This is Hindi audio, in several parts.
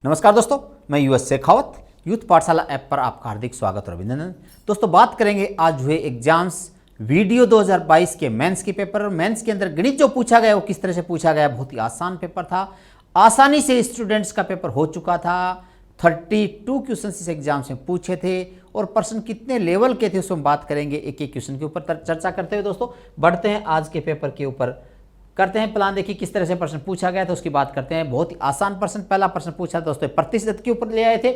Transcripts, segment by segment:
नमस्कार दोस्तों, मैं यूएस शेखावत यूथ पाठशाला ऐप पर आपका हार्दिक स्वागत और अभिनंदन। दोस्तों बात करेंगे आज हुए एग्जाम्स वीडियो 2022 के मेंस के पेपर। और मेंस के अंदर गणित जो पूछा गया वो किस तरह से पूछा गया, बहुत ही आसान पेपर था। आसानी से स्टूडेंट्स का पेपर हो चुका था। 32 क्वेश्चन इस एग्जाम से पूछे थे और प्रश्न कितने लेवल के थे उसमें बात करेंगे। एक एक क्वेश्चन के ऊपर चर्चा करते हुए दोस्तों बढ़ते हैं आज के पेपर के ऊपर। करते हैं प्लान, देखिए किस तरह से प्रश्न पूछा गया था उसकी बात करते हैं। बहुत ही आसान प्रश्न, पहला प्रश्न पूछा दोस्तों प्रतिशत के ऊपर ले आए थे।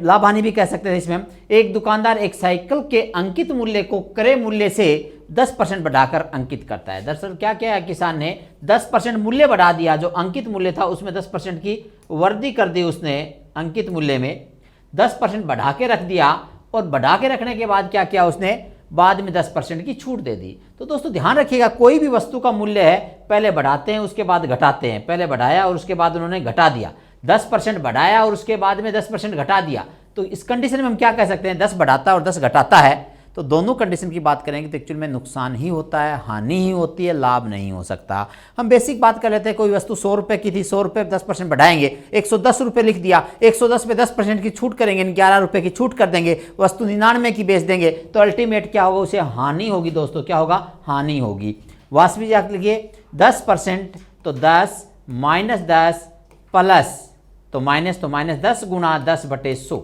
लाभ हानि भी कह सकते थे इसमें हम। एक दुकानदार एक साइकिल के अंकित मूल्य को क्रय मूल्य से 10% बढ़ाकर अंकित करता है। दरअसल क्या किया किसान ने 10% मूल्य बढ़ा दिया। जो अंकित मूल्य था उसमें 10% की वृद्धि कर दी उसने। अंकित मूल्य में 10% बढ़ा के रख दिया और बढ़ा के रखने के बाद क्या किया उसने, बाद में 10% की छूट दे दी। तो दोस्तों ध्यान रखिएगा, कोई भी वस्तु का मूल्य है पहले बढ़ाते हैं उसके बाद घटाते हैं। पहले बढ़ाया और उसके बाद उन्होंने घटा दिया। 10% बढ़ाया और उसके बाद में 10% घटा दिया। तो इस कंडीशन में हम क्या कह सकते हैं, 10 बढ़ाता है और 10 घटाता है तो दोनों कंडीशन की बात करेंगे तो एक्चुअल में नुकसान ही होता है, हानि ही होती है, लाभ नहीं हो सकता। हम बेसिक बात कर लेते हैं। कोई वस्तु 100 रुपये की थी, 100 रुपये 10% बढ़ाएंगे, 110 रुपये लिख दिया। 110 पे 10% की छूट करेंगे, 11 रुपये की छूट कर देंगे, वस्तु 99 की बेच देंगे तो अल्टीमेट क्या होगा, उसे हानि होगी। दोस्तों क्या होगा, हानि होगी। वास्तविक जाकर लिखिए 10% तो 10 माइनस 10 प्लस तो माइनस 10 गुणा 10/100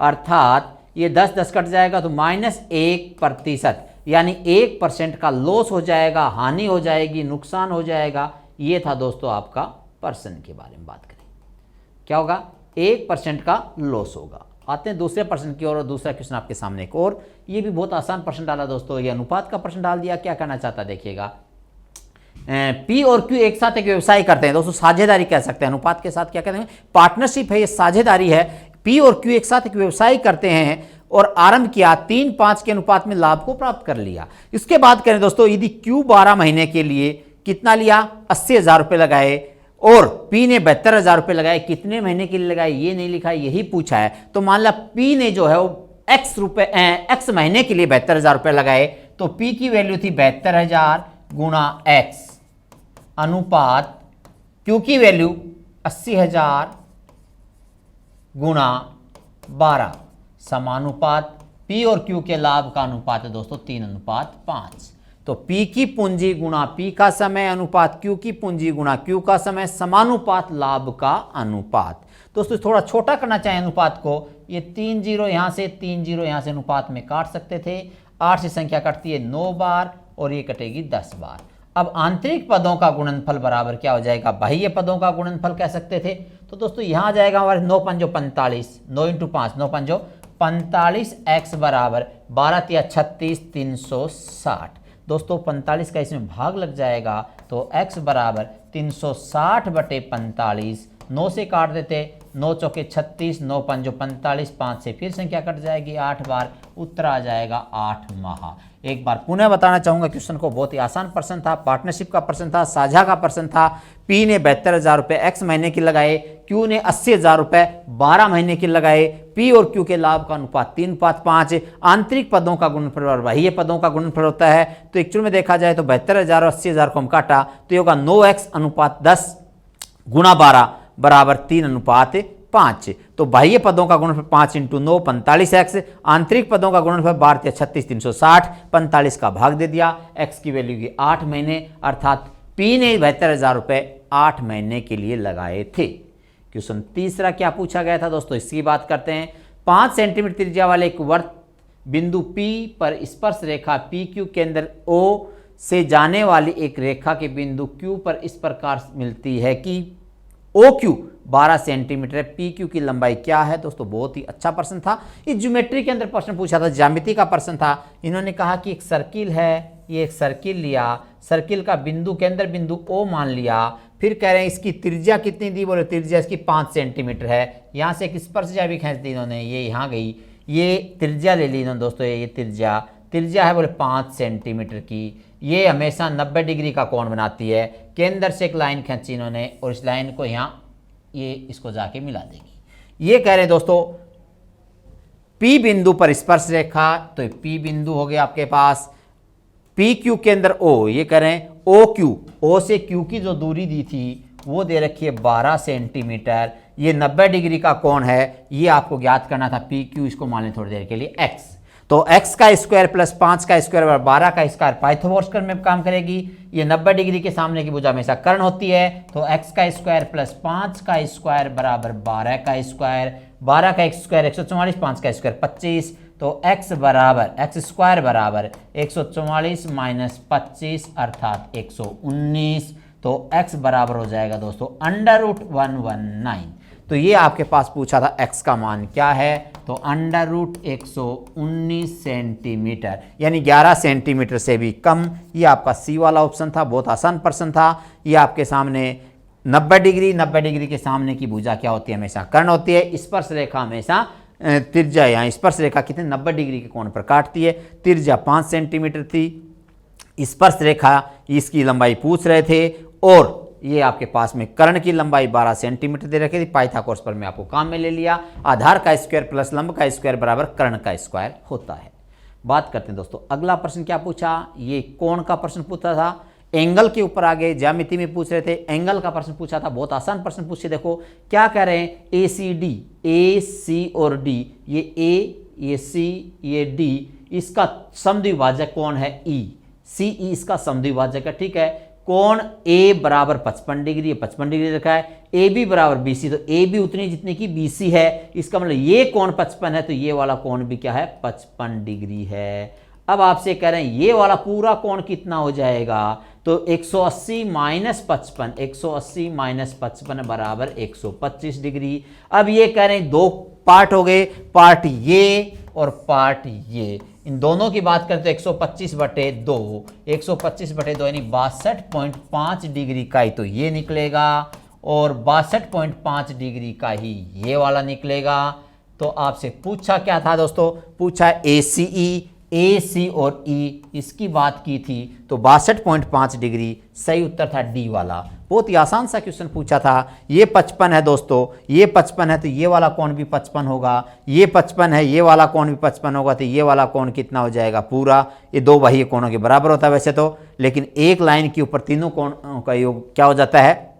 अर्थात ये 10 कट जाएगा तो -1%, यानी 1% का लॉस हो जाएगा, हानि हो जाएगी, नुकसान हो जाएगा। ये था दोस्तों आपका पर्सन के बारे में बात करें, क्या होगा, 1% का लॉस होगा। आते हैं दूसरे पर्सन की ओर और दूसरा क्वेश्चन आपके सामने एक और। ये भी बहुत आसान प्रश्न डाला दोस्तों, ये अनुपात का प्रश्न डाल दिया। क्या करना चाहता है देखिएगा, पी और क्यू एक साथ एक व्यवसाय करते हैं दोस्तों, साझेदारी कह सकते हैं। अनुपात के साथ क्या कहते हैं, पार्टनरशिप है, ये साझेदारी है। पी और क्यू एक साथ एक व्यवसाय करते हैं और आरंभ किया, 3:5 के अनुपात में लाभ को प्राप्त कर लिया। इसके बाद करें दोस्तों, यदि क्यू 12 महीने के लिए कितना लिया, 80,000 रुपये लगाए और पी ने 72,000 रुपये लगाए, कितने महीने के लिए लगाए ये नहीं लिखा है, यही पूछा है। तो मान ला पी ने जो है वो एक्स महीने के लिए 72,000 रुपये लगाए तो पी की वैल्यू थी 72,000 गुणा एक्स अनुपात क्यू की वैल्यू 80,000 गुणा 12 समानुपात पी और क्यू के लाभ का अनुपात है दोस्तों 3:5। तो पी की पूंजी गुणा पी का समय अनुपात क्यू की पूंजी गुणा क्यू का समय समानुपात लाभ का अनुपात। दोस्तों थोड़ा छोटा करना चाहें अनुपात को, ये 3 0 यहाँ से 3 0 यहाँ से अनुपात में काट सकते थे। 8 से संख्या कटती है 9 बार और ये कटेगी 10 बार। अब आंतरिक पदों का गुणनफल बराबर क्या हो जाएगा, बाह्य पदों का गुणनफल कह सकते थे। तो दोस्तों यहाँ आ जाएगा हमारे 9 पंजो 45, 9 × 5 9 पंजो 45 x बराबर 12 × 36 360। दोस्तों 45 का इसमें भाग लग जाएगा तो x बराबर 360/45। 9 से काट देते, 9 चौके 36, 9 पंजो 45, 5 से फिर संख्या कट जाएगी 8 बार, उत्तर आ जाएगा 8 माह। एक बार पुनः बताना चाहूंगा क्वेश्चन को, बहुत ही आसान प्रश्न था, पार्टनरशिप का प्रश्न था, साझा का प्रश्न था। पी ने 72,000 रुपये एक्स महीने के लगाए, क्यू ने 80,000 रुपये 12 महीने के लगाए। पी और क्यू के लाभ का अनुपात 3:5। आंतरिक पदों का गुणनफल और बाह्य पदों का गुणनफल होता है। तो एक्चुअल में देखा जाए तो 72,000 और 80,000 को हम काटा तो ये होगा 9x अनुपात 10 गुणा 12 बराबर 3:5। तो बाह्य पदों का गुणनफल 5 × 9 45x, आंतरिक पदों का गुणनफल 12 × 36 360, 45 का भाग दे दिया, x की वैल्यू की 8 महीने अर्थात पी ने 72,000 रुपये 8 महीने के लिए लगाए थे। क्वेश्चन तीसरा क्या पूछा गया था दोस्तों, इसकी बात करते हैं। 5 सेंटीमीटर त्रिज्या वाले एक वृत्त बिंदु P पर स्पर्श रेखा PQ के अंदर O से जाने वाली एक रेखा के बिंदु Q पर इस प्रकार मिलती है कि OQ 12 सेंटीमीटर है, PQ की लंबाई क्या है। दोस्तों बहुत ही अच्छा प्रश्न था। इस ज्योमेट्री के अंदर प्रश्न पूछा था, ज्यामिति का प्रश्न था। इन्होंने कहा कि एक सर्किल है, ये एक सर्किल लिया, सर्किल का बिंदु केंद्र बिंदु O मान लिया। फिर कह रहे हैं इसकी त्रिज्या कितनी दी, बोले त्रिज्या इसकी 5 सेंटीमीटर है। यहाँ से एक स्पर्शरेखा भी खींच दी इन्होंने, ये यहाँ गई, ये त्रिज्या ले ली इन्होंने दोस्तों, ये त्रिज्या है बोले 5 सेंटीमीटर की। ये हमेशा 90 डिग्री का कोण बनाती है। केंद्र से एक लाइन खींची इन्होंने और इस लाइन को यहाँ ये इसको जाके मिला देगी। ये कह रहे हैं दोस्तों P बिंदु पर स्पर्श रेखा, तो P बिंदु हो गया आपके पास, PQ के अंदर O, ये कह रहे हैं OQ, O से Q की जो दूरी दी थी वो दे रखी है 12 सेंटीमीटर। ये 90 डिग्री का कोण है, ये आपको ज्ञात करना था पी क्यू, इसको मान लें थोड़ी देर के लिए एक्स। तो x का स्क्वायर प्लस 5 का स्क्वायर बराबर 12 का स्क्वायर पाइथागोरस कर्म में काम करेगी। ये 90 डिग्री के सामने की भुजा हमेशा कर्ण होती है, तो x का स्क्वायर प्लस 5 का स्क्वायर बराबर 12 का स्क्वायर, 12 का स्क्वायर 144, 5 का स्क्वायर 25, तो x बराबर x स्क्वायर बराबर 144 माइनस 25 अर्थात 119। तो x बराबर हो जाएगा दोस्तों √119। तो ये आपके पास पूछा था x का मान क्या है, तो √119 सेंटीमीटर यानी 11 सेंटीमीटर से भी कम। ये आपका सी वाला ऑप्शन था, बहुत आसान प्रश्न था। ये आपके सामने 90 डिग्री के सामने की भुजा क्या होती है, हमेशा कर्ण होती है। स्पर्श रेखा हमेशा त्रिज्या, यहाँ स्पर्श रेखा कितने 90 डिग्री के कोण पर काटती है। त्रिज्या 5 सेंटीमीटर थी, स्पर्श रेखा इसकी लंबाई पूछ रहे थे, और ये आपके पास में कर्ण की लंबाई 12 सेंटीमीटर दे रखी थी। पाइथागोरस पर मैं आपको काम में ले लिया। आधार का स्क्वायर प्लस लंब का स्क्वायर बराबर कर्ण का स्क्वायर होता है। बात करते हैं दोस्तों, अगला प्रश्न क्या पूछा, ये कोण का प्रश्न पूछा था। एंगल के ऊपर आगे ज्यामिति में पूछ रहे थे, एंगल का प्रश्न पूछा था। बहुत आसान प्रश्न पूछे, देखो क्या कह रहे हैं, ए सी डी, ए सी और डी, ये ए, ये सी, ये डी, इसका समद्विभाजक कौन है, ई, सी ई इसका समद्विभाजक है, ठीक है। कोण ए बराबर 55 डिग्री, 55 डिग्री रखा है। ए बी बराबर बी सी, तो ए बी उतनी जितनी की बी सी है, इसका मतलब ये कोण 55 है, तो ये वाला कोण भी क्या है, 55 डिग्री है। अब आपसे कह रहे हैं ये वाला पूरा कोण कितना हो जाएगा, तो 180 माइनस 55, 180 माइनस 55 बराबर 125 डिग्री। अब ये कह रहे हैं दो पार्ट हो गए, पार्ट ये और पार्ट ये। इन दोनों की बात करते हैं 125/2, 125/2 यानी 62.5 डिग्री का ही तो ये निकलेगा, और 62.5 डिग्री का ही ये वाला निकलेगा। तो आपसे पूछा क्या था दोस्तों, पूछा ए सी और ई, इसकी बात की थी, तो 62.5 डिग्री सही उत्तर था डी वाला। बहुत ही आसान सा क्वेश्चन पूछा था। ये 55 है दोस्तों, ये 55 है, तो ये वाला कोण भी 55 होगा। ये 55 है, ये वाला कोण भी 55 होगा, तो ये वाला कोण कितना हो जाएगा, पूरा। ये दो बाह्य कोणों के बराबर होता है वैसे तो, लेकिन एक लाइन के ऊपर तीनों कोणों का योग क्या हो जाता है,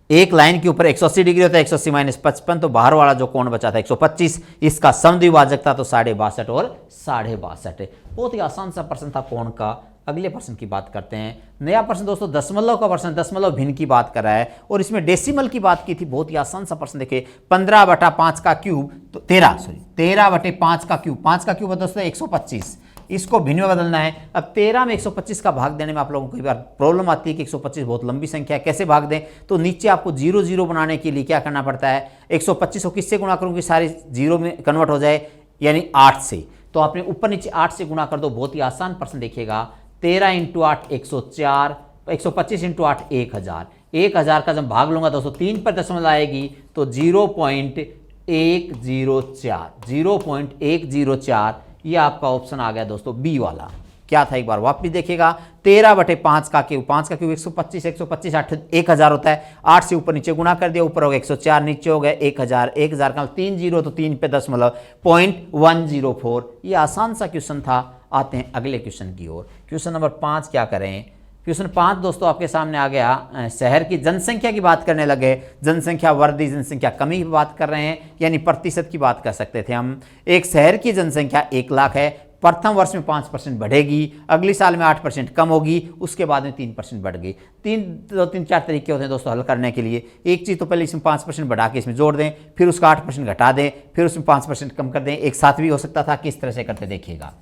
एक लाइन के ऊपर 180 डिग्री होता है, 180 माइनस 55, तो बाहर वाला जो कोण बचा था 125, इसका समद्विभाजक था तो 62.5 और 62.5। बहुत ही आसान सा प्रश्न था कोण का। अगले प्रश्न की बात करते हैं। नया प्रश्न दोस्तों दशमलव का प्रश्न, दशमलव भिन्न की बात कर रहा है, और इसमें डेसिमल की बात की थी। बहुत ही आसान सा प्रश्न देखिए, 15/5 का क्यूब, तो 13/5 का क्यूब, 5 का क्यूब दोस्तों 125, इसको भिन्न में बदलना है। अब 13 में 125 का भाग देने में आप लोगों को कई बार प्रॉब्लम आती है कि 125 बहुत लंबी संख्या है, कैसे भाग दें। तो नीचे आपको 0 0 बनाने के लिए क्या करना पड़ता है, 125 को किससे गुणा करूँ कि सारे 0 में कन्वर्ट हो जाए, यानी 8 से। तो आपने ऊपर नीचे 8 से गुणा कर दो। बहुत ही आसान प्रश्न देखिएगा, 13 × 8 104, 125 × 8 1000, 1000 का जब भाग लूंगा दोस्तों 3 पर दशमलव आएगी, तो 0.104, 0.104, ये आपका ऑप्शन आ गया दोस्तों बी वाला। क्या था एक बार वापस देखिएगा, 13/5 का क्यूब, 5 का क्यूब 125, 125 8 1000 होता है, 8 से ऊपर नीचे गुणा कर दिया, ऊपर हो गया 104, नीचे हो गया 1000, 1000 का 3 0, तो 3 पे दशमलव 0.104। ये आसान सा क्वेश्चन था। आते हैं अगले क्वेश्चन की ओर। क्वेश्चन नंबर 5 क्या करें, क्वेश्चन 5 दोस्तों आपके सामने आ गया। शहर की जनसंख्या की बात करने लगे, जनसंख्या वृद्धि, जनसंख्या कमी की बात कर रहे हैं, यानी प्रतिशत की बात कर सकते थे हम। एक शहर की जनसंख्या 1 लाख है, प्रथम वर्ष में 5% बढ़ेगी, अगले साल में 8% कम होगी, उसके बाद में 3% बढ़ गई। 3-4 तरीके होते हैं दोस्तों हल करने के लिए। एक चीज़ तो पहले इसमें 5% बढ़ा के इसमें जोड़ दें, फिर उसका 8% घटा दें, फिर उसमें 5% कम कर दें, एक साथ भी हो सकता था। किस तरह से करते देखिएगा,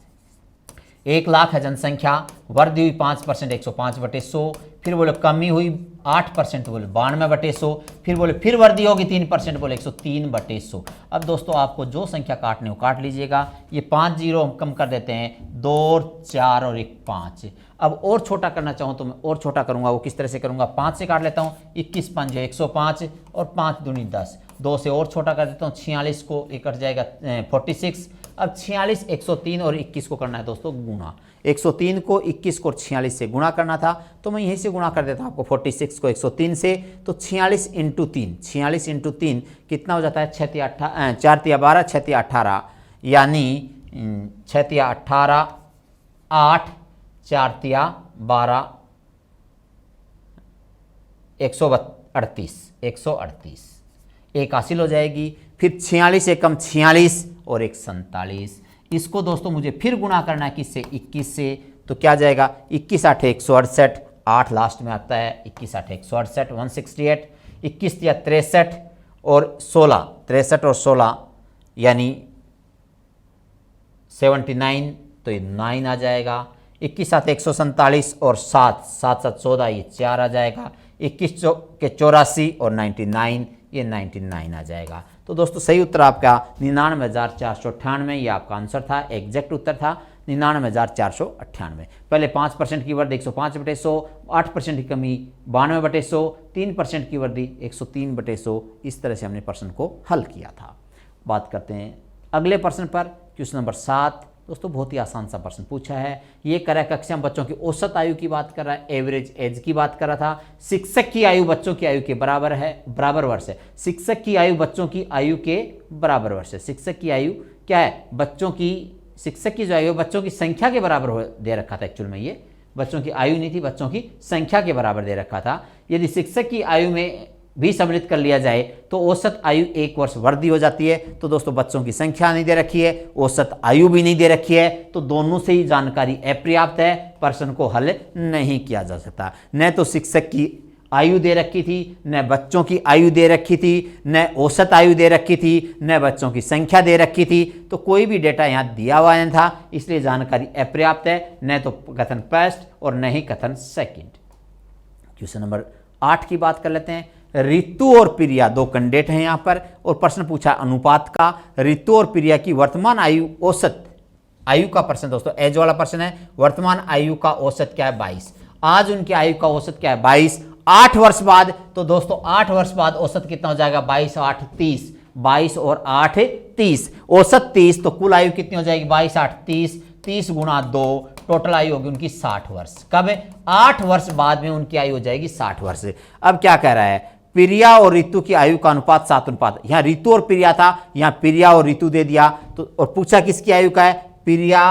1 लाख है जनसंख्या, वृद्धि हुई 5%, 105/100, फिर बोले कमी हुई 8%, बोले 92/100, फिर बोले फिर वृद्धि होगी 3%, बोले 103/100। अब दोस्तों आपको जो संख्या काटने हो काट लीजिएगा। ये 5 0 हम कम कर देते हैं, 2 4 और 1 5। अब और छोटा करना चाहूँ तो मैं और छोटा करूँगा, वो किस तरह से करूँगा, 5 से काट लेता हूँ, 21 5 105, और 5 दूनी 10, 2 से और छोटा कर देता हूँ, 46 को एक कट जाएगा 46। अब 46, 103 और 21 को करना है दोस्तों गुणा। 103 को 21 को 46 से गुणा करना था, तो मैं यहीं से गुणा कर देता हूँ आपको 46 को 103 से। तो 46 × 3, 46 × 3 कितना हो जाता है, 6 3 18, 4 3 12, 6 3 18, यानी 6 3 18, 8 4 3 12, 138, 138। एक हासिल हो जाएगी। फिर 46 एकम 46 और एक 47। इसको दोस्तों मुझे फिर गुणा करना है किससे, 21 से। तो क्या जाएगा, 21 8 168, 8 लास्ट में आता है, 21 8 168 168, 21 या 63 और 16, 63 और 16 यानी 79, तो ये 9 आ जाएगा। 21 7 147 और 7 7 7 14, ये 4 आ जाएगा। 21 के 84 और 99, ये 99 आ जाएगा। तो दोस्तों सही उत्तर आपका 99,498, ये आपका आंसर था, एग्जैक्ट उत्तर था 99,498। पहले 5% की वृद्धि 105/100, 8% की कमी 92/100, 3% की वृद्धि 103/100। इस तरह से हमने प्रश्न को हल किया था। बात करते हैं अगले प्रश्न पर, क्वेश्चन नंबर 7। दोस्तों बहुत ही आसान सा प्रश्न पूछा है। ये करा कक्षा में बच्चों की औसत आयु की बात कर रहा है, एवरेज एज की बात कर रहा था। शिक्षक की आयु बच्चों की आयु के बराबर है, बराबर वर्ष है। शिक्षक की आयु बच्चों की आयु के बराबर वर्ष है। शिक्षक की आयु क्या है, बच्चों की, शिक्षक की जो आयु बच्चों की संख्या के बराबर दे रखा था। एक्चुअल में ये बच्चों की आयु नहीं थी, बच्चों की संख्या के बराबर दे रखा था। यदि शिक्षक की आयु में भी सम्मिलित कर लिया जाए तो औसत आयु 1 वर्ष वृद्धि हो जाती है। तो दोस्तों बच्चों की संख्या नहीं दे रखी है, औसत आयु भी नहीं दे रखी है, तो दोनों से ही जानकारी अपर्याप्त है, प्रश्न को हल नहीं किया जा सकता। न तो शिक्षक की आयु दे रखी थी, न बच्चों की आयु दे रखी थी, न औसत आयु दे रखी थी, न बच्चों की संख्या दे रखी थी। तो कोई भी डेटा यहाँ दिया हुआ नहीं था, इसलिए जानकारी अपर्याप्त है। न तो कथन फर्स्ट और न ही कथन सेकंड। क्वेश्चन नंबर 8 की बात कर लेते हैं। ऋतु और प्रिया दो कैंडिडेट हैं यहाँ पर, और प्रश्न पूछा अनुपात का। ऋतु और प्रिया की वर्तमान आयु, औसत आयु का प्रश्न दोस्तों, एज वाला प्रश्न है। वर्तमान आयु का औसत क्या है, 22। आज उनकी आयु का औसत क्या है, 22। 8 वर्ष बाद, तो दोस्तों 8 वर्ष बाद औसत कितना हो जाएगा, 22 8 30, 22 और 8 30, औसत 30। तो कुल आयु कितनी हो जाएगी, 22 8 30, 30 गुणा 2, टोटल आयु होगी उनकी 60 वर्ष। कब है, 8 वर्ष बाद में उनकी आयु हो जाएगी 60 वर्ष। अब क्या कह रहा है, प्रिया और ऋतु की आयु का अनुपात 7:1। यहाँ ऋतु और प्रिया था, यहाँ प्रिया और ऋतु दे दिया। तो और पूछा किसकी आयु का है, प्रिया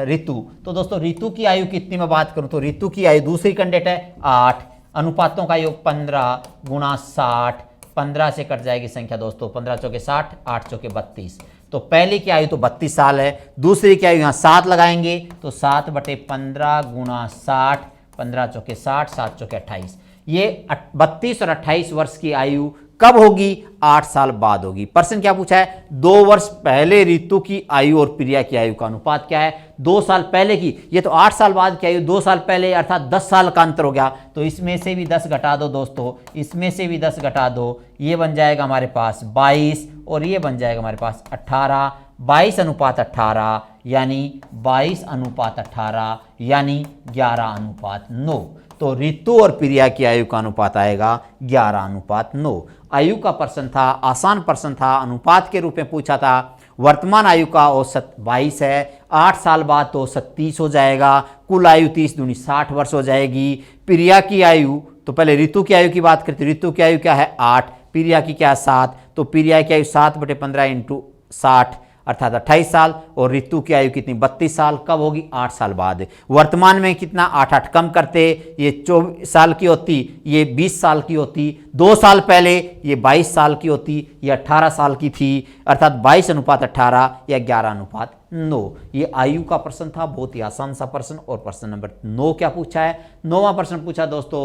ऋतु। तो दोस्तों ऋतु की आयु कितनी मैं बात करूं तो ऋतु की आयु दूसरी कैंडिडेट है 8। अनुपातों का योग 15 गुणा 60, 15 से कट जाएगी संख्या दोस्तों, 15 चौके 60, 8 चौके 32। तो पहली की आयु तो 32 साल है, दूसरी की आयु यहाँ 7 लगाएंगे तो 7/15 गुणा 60, 15 चौके 60, 7 चौके 28। ये 32 और 28 वर्ष की आयु कब होगी, 8 साल बाद होगी। प्रश्न क्या पूछा है, 2 वर्ष पहले ऋतु की आयु और प्रिया की आयु का अनुपात क्या है, 2 साल पहले की। ये तो 8 साल बाद की आयु, 2 साल पहले अर्थात 10 साल का अंतर हो गया। तो इसमें से भी 10 घटा दो दोस्तों, इसमें से भी 10 घटा दो, ये बन जाएगा हमारे पास 22 और ये बन जाएगा हमारे पास 18। 22:18 यानी 22:18 यानी 11:9। तो ऋतु और प्रिया की आयु का अनुपात आएगा 11:9। आयु का प्रश्न था, आसान प्रश्न था, अनुपात के रूप में पूछा था। वर्तमान आयु का औसत 22 है, 8 साल बाद तो औसत 30 हो जाएगा, कुल आयु 30 दूनी 60 वर्ष हो जाएगी। प्रिया की आयु, तो पहले ऋतु की आयु की बात करते, ऋतु की आयु क्या है 8, प्रिया की क्या है 7। तो प्रिया की आयु 7/15 × 60 अर्थात 28 साल, और ऋतु की आयु कितनी 32 साल। कब होगी, 8 साल बाद। वर्तमान में कितना, 8 कम करते, ये 24 साल की होती, ये 20 साल की होती। 2 साल पहले ये 22 साल की होती, ये 18 साल की थी, अर्थात 22:18 या 11:9। ये आयु का प्रश्न था, बहुत ही आसान सा प्रश्न। और प्रश्न नंबर 9 क्या पूछा है, 9वां प्रश्न पूछा दोस्तों,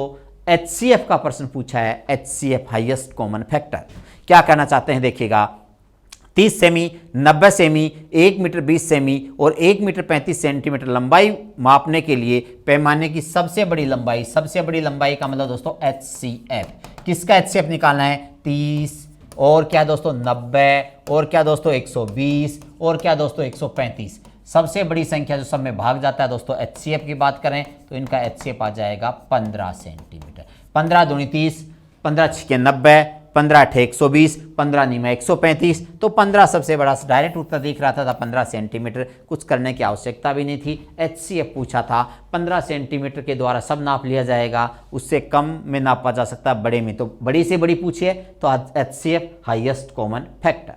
HCF का प्रश्न पूछा है। HCF हाईएस्ट कॉमन फैक्टर क्या कहना चाहते हैं, देखिएगा। 30 सेमी, 90 सेमी, 1 मीटर 20 सेमी और 1 मीटर 35 सेंटीमीटर लंबाई मापने के लिए पैमाने की सबसे बड़ी लंबाई, सबसे बड़ी लंबाई का मतलब दोस्तों HCF। किसका HCF निकालना है, 30 और क्या दोस्तों 90 और क्या दोस्तों 120 और क्या दोस्तों 135। सबसे बड़ी संख्या जो सब में भाग जाता है दोस्तों, HCF की बात करें तो इनका HCF आ जाएगा 15 सेंटीमीटर। 15 दूनी 30, 15 छिके 90, 15 8 120, 15 9 135। तो 15 सबसे बड़ा, डायरेक्ट उत्तर दिख रहा था 15 सेंटीमीटर, कुछ करने की आवश्यकता भी नहीं थी। HCF पूछा था, 15 सेंटीमीटर के द्वारा सब नाप लिया जाएगा, उससे कम में नापा जा सकता है, बड़े में तो बड़ी से बड़ी पूछिए तो HCF हाईएस्ट कॉमन फैक्टर।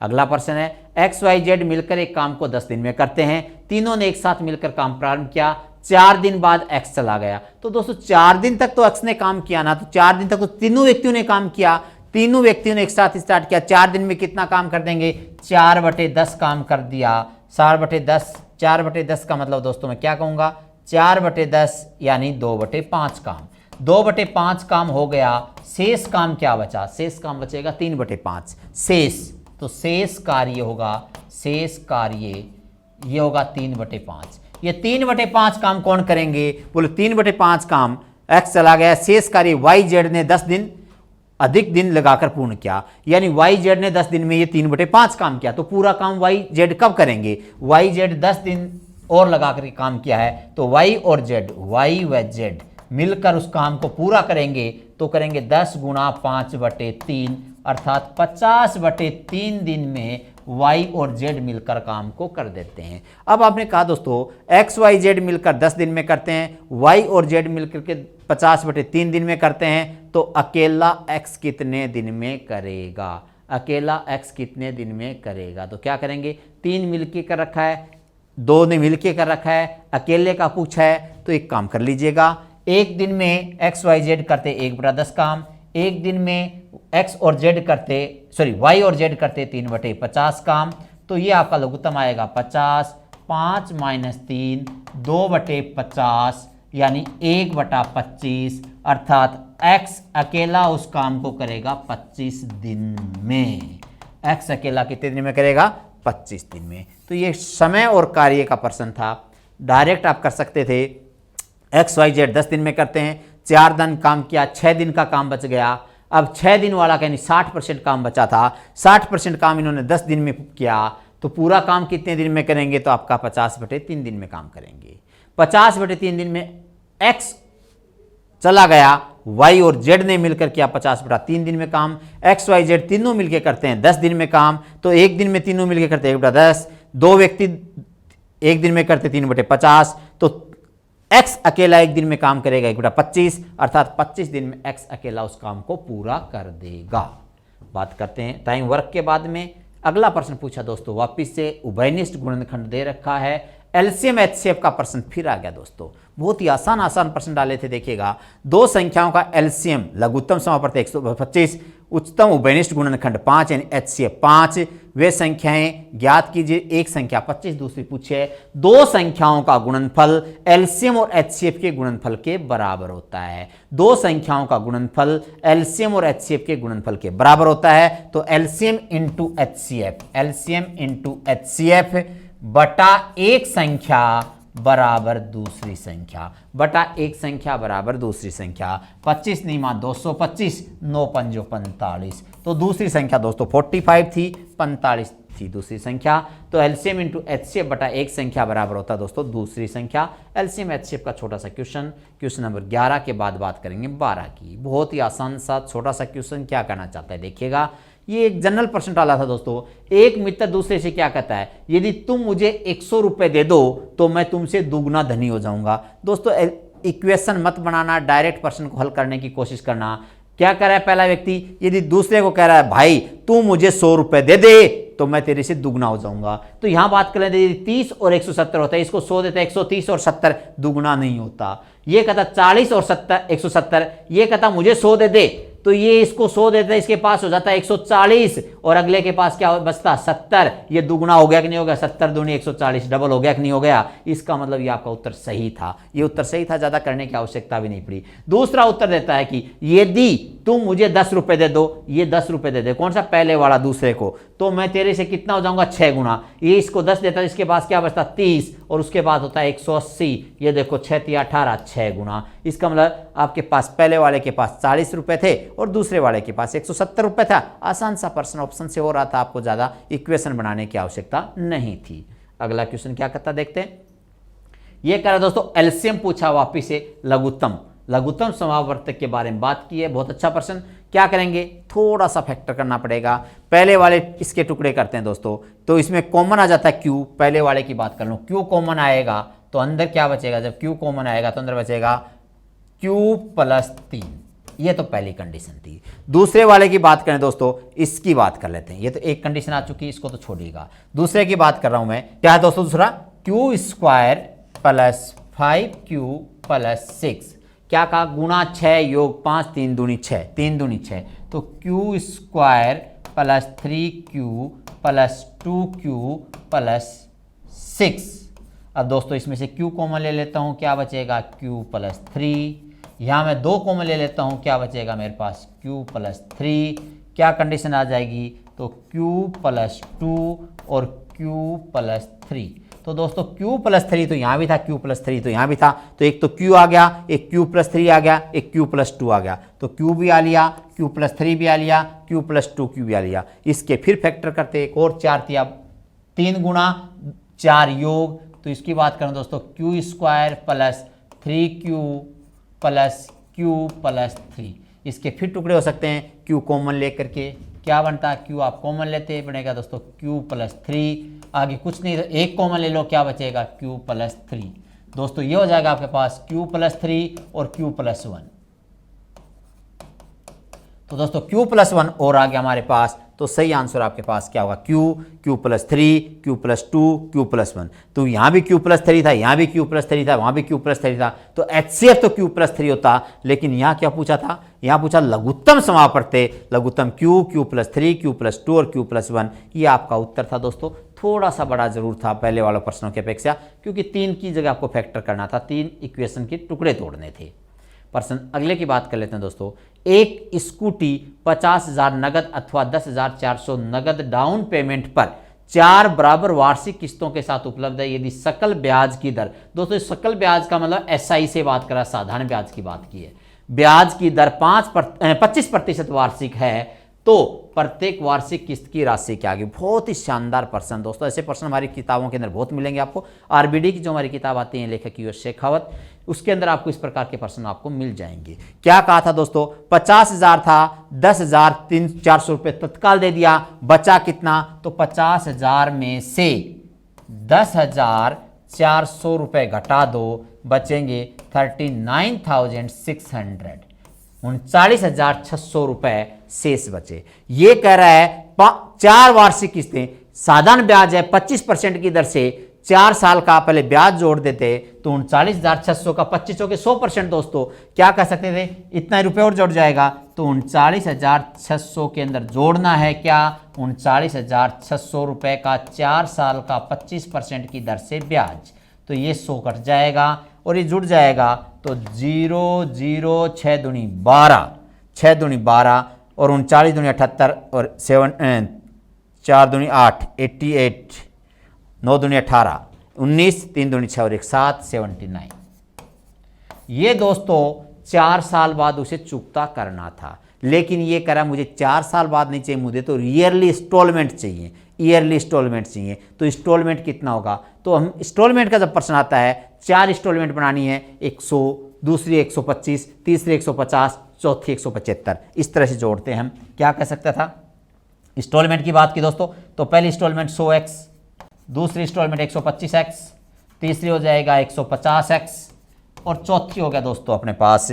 अगला प्रश्न है, XYZ मिलकर एक काम को 10 दिन में करते हैं, तीनों ने एक साथ मिलकर काम प्रारंभ किया, 4 दिन बाद X चला गया। तो दोस्तों 4 दिन तक तो X ने काम किया ना, तो 4 दिन तक तो तीनों व्यक्तियों ने काम किया। तीनों व्यक्तियों ने एक साथ स्टार्ट किया, 4 दिन में कितना काम कर देंगे, 4/10 काम कर दिया। 4/10 का मतलब दोस्तों मैं क्या कहूँगा, 4/10 यानी 2/5 काम। 2/5 काम हो गया, शेष काम क्या बचा, शेष काम बचेगा 3/5 शेष। तो शेष कार्य होगा, शेष कार्य ये होगा 3/5। ये 3/5 काम कौन करेंगे, बोले 3/5 काम x चला गया, शेष कार्य YZ ने 10 दिन अधिक दिन लगाकर पूर्ण किया, यानी YZ ने 10 दिन में ये 3/5 काम किया। तो पूरा काम YZ कब करेंगे, YZ 10 दिन और लगाकर काम किया है, तो Y और Z, Y व Z मिलकर उस काम को पूरा करेंगे। तो करेंगे 10 गुणा 5/3 अर्थात 50/3 दिन में Y और Z मिलकर काम को कर देते हैं। अब आपने कहा दोस्तों XYZ मिलकर 10 दिन में करते हैं, Y और Z मिलकर के 50/3 दिन में करते हैं, तो अकेला X कितने दिन में करेगा, अकेला X कितने दिन में करेगा। तो क्या करेंगे, 3 मिलके कर रखा है, 2 ने मिलके कर रखा है, अकेले का पूछा है, तो एक काम कर लीजिएगा, एक दिन में XYZ करते 1/10 काम, एक दिन में X और Z करते Y और Z करते 3/50 काम। तो ये आपका लघुत्तम आएगा 50, 5 - 3 2/50 यानी 1/25 अर्थात X अकेला उस काम को करेगा 25 दिन में। X अकेला कितने दिन में करेगा, 25 दिन में। तो ये समय और कार्य का प्रश्न था, डायरेक्ट आप कर सकते थे। XYZ 10 दिन में करते हैं, 4 दिन काम किया, 6 दिन का काम बच गया। अब 6 दिन वाला यानी 60% काम बचा था, 60% काम इन्होंने 10 दिन में किया, तो पूरा काम कितने दिन में करेंगे, तो आपका 50/3 दिन में काम करेंगे। 50/3 दिन में X चला गया, Y और Z ने मिलकर किया 50/3 दिन में काम, XYZ तीनों मिलकर करते हैं 10 दिन में काम, तो एक दिन में तीनों मिलकर करते हैं 1/10, 2 व्यक्ति एक दिन में करते 3/50, तो X अकेला एक दिन में काम करेगा 1/25 अर्थात 25 दिन में X अकेला उस काम को पूरा कर देगा। बात करते हैं टाइम वर्क के बाद में। अगला प्रश्न पूछा दोस्तों वापिस से, उभयनिष्ठ गुणनखंड दे रखा है, एलसीएम एचसीएफ का प्रश्न फिर आ गया दोस्तों। बहुत ही आसान प्रश्न डाले थे, देखिएगा, दो संख्याओं का एलसीएम लघुत्तम समापवर्त 125, उच्चतम उभयनिष्ठ गुणनखंड 5 यानी एचसीएफ 5, वे संख्याएं ज्ञात कीजिए। एक संख्या 25, दूसरी पूछे दो संख्याओं का गुणनफल एलसीएम और एचसीएफ के गुणनफल के बराबर होता है। दो संख्याओं का गुणनफल एलसीएम और एचसीएफ के गुणनफल के बराबर होता है, तो LCM into HCF, LCM into HCF बटा एक संख्या बराबर दूसरी संख्या, बटा एक संख्या बराबर दूसरी संख्या। 25 निमा 225, 9 पंजो 45, तो दूसरी संख्या दोस्तों 45 थी, 45 थी दूसरी संख्या। तो एलसीएम इंटू एचसीएफ बटा एक संख्या बराबर होता है दोस्तों दूसरी संख्या। एलसीएम एचसीएफ का छोटा सा क्वेश्चन नंबर 11 के बाद बात करेंगे 12 की। बहुत ही आसान सा छोटा सा क्वेश्चन क्या करना चाहता है, देखिएगा, ये एक जनरल प्रश्न डाला था दोस्तों। एक मित्र दूसरे से क्या कहता है, यदि तुम मुझे 100 रुपए दे दो तो मैं तुमसे दुगना धनी हो जाऊंगा। दोस्तों इक्वेशन मत बनाना, डायरेक्ट प्रश्न को हल करने की कोशिश करना। क्या कह रहा है पहला व्यक्ति, यदि दूसरे को कह रहा है भाई तू मुझे 100 रुपए दे दे तो मैं तेरे से दुगना हो जाऊंगा। तो यहां बात करें यदि 30 और 170 होता है, इसको 100 देता है, 130 और 70 दुगना नहीं होता। ये कहता 40 और 170, ये कहता मुझे 100 दे दे, तो ये इसको 100 देता है, इसके पास हो जाता है 140 और अगले के पास क्या बचता 70। ये दुगना हो गया कि नहीं हो गया, 70 दूनी 140 डबल हो गया कि नहीं हो गया। इसका मतलब ये आपका उत्तर सही था, ये उत्तर सही था, ज्यादा करने की आवश्यकता भी नहीं पड़ी। दूसरा उत्तर देता है कि यदि तुम मुझे 10 रुपए दे दो, ये 10 रुपए दे दे, कौन सा पहले वाला दूसरे को, तो मैं तेरे से कितना हो जाऊंगा 6 गुना। ये इसको 10 देता है, इसके पास क्या बचता 30 और उसके बाद होता है 180, ये देखो 6 × 18 6 गुना। इसका मतलब आपके पास पहले वाले के पास 40 रुपए थे और दूसरे वाले के पास 170 रुपए था। आसान सा प्रश्न ऑप्शन से हो रहा था, आपको ज्यादा इक्वेशन बनाने की आवश्यकता नहीं थी। अगला क्वेश्चन क्या करता देखते हैं। ये कह रहा दोस्तों एलसीएम पूछा वापिस से, लघुत्तम समावर्तक के बारे में बात की है। बहुत अच्छा प्रश्न। क्या करेंगे, थोड़ा सा फैक्टर करना पड़ेगा। पहले वाले इसके टुकड़े करते हैं दोस्तों, तो इसमें कॉमन आ जाता है क्यू। पहले वाले की बात कर लो, क्यू कॉमन आएगा तो अंदर क्या बचेगा, जब क्यू कॉमन आएगा तो अंदर बचेगा क्यू + 3। ये तो पहली कंडीशन थी। दूसरे वाले की बात करें दोस्तों, इसकी बात कर लेते हैं। ये तो एक कंडीशन आ चुकी है, इसको तो छोड़िएगा। दूसरे की बात कर रहा हूं मैं, क्या है दोस्तों दूसरा, Q² + 5Q + 6। क्या कहा, गुणा 6 योग 5, 3 दूनी 6, 3 दूनी 6, तो Q square plus 3q plus 2q plus 6। अब दोस्तों इसमें से q कॉमन ले लेता हूँ, क्या बचेगा q प्लस 3। यहाँ मैं 2 कॉमन ले लेता हूँ, क्या बचेगा मेरे पास q प्लस 3। क्या कंडीशन आ जाएगी, तो q प्लस 2 और q प्लस 3। तो दोस्तों q प्लस 3 तो यहाँ भी था, q प्लस 3 तो यहाँ भी था, तो एक तो q आ गया, एक q प्लस 3 आ गया, एक q प्लस 2 आ गया, तो q भी आ लिया, q प्लस 3 भी आ लिया, q प्लस 2q भी आ लिया। इसके फिर फैक्टर करते, एक और 4 थी, अब 3 गुणा 4 योग, तो इसकी बात करें दोस्तों q square plus 3q plus q plus 3। इसके फिर टुकड़े हो सकते हैं q कॉमन लेकर के, क्या बनता है q आप कॉमन लेते बनेगा दोस्तों q प्लस 3, आगे कुछ नहीं तो एक कॉमन ले लो, क्या बचेगा q प्लस 3। दोस्तों ये हो जाएगा आपके पास q प्लस 3 और q प्लस 1। तो दोस्तों q प्लस 1 और आ गया हमारे पास, तो सही आंसर आपके पास क्या होगा q plus 3, q plus 2, q plus 1। तो यहाँ भी q प्लस 3 था, यहाँ भी q प्लस 3 था, वहाँ भी q प्लस 3 था, तो HCF तो q प्लस 3 होता, लेकिन यहाँ क्या पूछा था, यहाँ पूछा लघुत्तम समापवर्ते, लघुत्तम q प्लस 3, q प्लस 2 और q प्लस 1। ये आपका उत्तर था दोस्तों, थोड़ा सा बड़ा जरूर था पहले वाले प्रश्नों की अपेक्षा, क्योंकि 3 की जगह आपको फैक्टर करना था, 3 इक्वेशन के टुकड़े तोड़ने थे। प्रश्न अगले की बात कर लेते हैं दोस्तों। एक स्कूटी 50,000 नगद अथवा 10,400 नगद डाउन पेमेंट पर 4 बराबर वार्षिक किस्तों के साथ उपलब्ध है यदि सकल ब्याज की दर, दोस्तों सकल ब्याज का मतलब SI से बात करा, साधारण ब्याज की बात की है, ब्याज की दर 25% वार्षिक है, तो प्रत्येक वार्षिक किस्त की राशि क्या आएगी। बहुत ही शानदार प्रश्न दोस्तों, ऐसे प्रश्न हमारी किताबों के अंदर बहुत मिलेंगे आपको। RBD की जो हमारी किताब आती है लेखक US शेखावत, उसके अंदर आपको इस प्रकार के प्रश्न आपको मिल जाएंगे। क्या कहा था दोस्तों, 50,000 था, 10,400 रुपये तत्काल दे दिया, बचा कितना, तो 50,000 में से 10,400 रुपये घटा दो, बचेंगे 39,600, 39,600 रुपए शेष बचे। ये कह रहा है 4 वार्षिक किस्तें, साधारण ब्याज है 25% की दर से, 4 साल का पहले ब्याज जोड़ देते तो 39,600 का 25 के 100% दोस्तों क्या कह सकते थे, इतना रुपए और जुड़ जाएगा, तो 39,600 के अंदर जोड़ना है क्या, 39,600 रुपए का 4 साल का 25% की दर से ब्याज, तो ये 100 कट जाएगा और ये जुड़ जाएगा, तो 0 0 6 दूनी 12, 6 दूनी 12 और 39 दूनी 78 और 4 दूनी 8, 88, 9 दूनी 18, 19, 3 दूनी 6 और 1 7, 79। ये दोस्तों 4 साल बाद उसे चुकता करना था, लेकिन ये कह रहा मुझे 4 साल बाद नहीं चाहिए, मुझे तो ईयरली इंस्टॉलमेंट चाहिए, ईयरली इंस्टॉलमेंट चाहिए। तो इंस्टॉलमेंट कितना होगा, तो हम इंस्टॉलमेंट का जब प्रश्न आता है 4 इंस्टॉलमेंट बनानी है, 100, दूसरी 125, तीसरी 150, चौथी 175, इस तरह से जोड़ते हैं हम। क्या कह सकता था, इंस्टॉलमेंट की बात की दोस्तों, तो पहली इंस्टॉलमेंट 100x, दूसरी इंस्टॉलमेंट 125x, तीसरी हो जाएगा 150x और चौथी हो गया दोस्तों अपने पास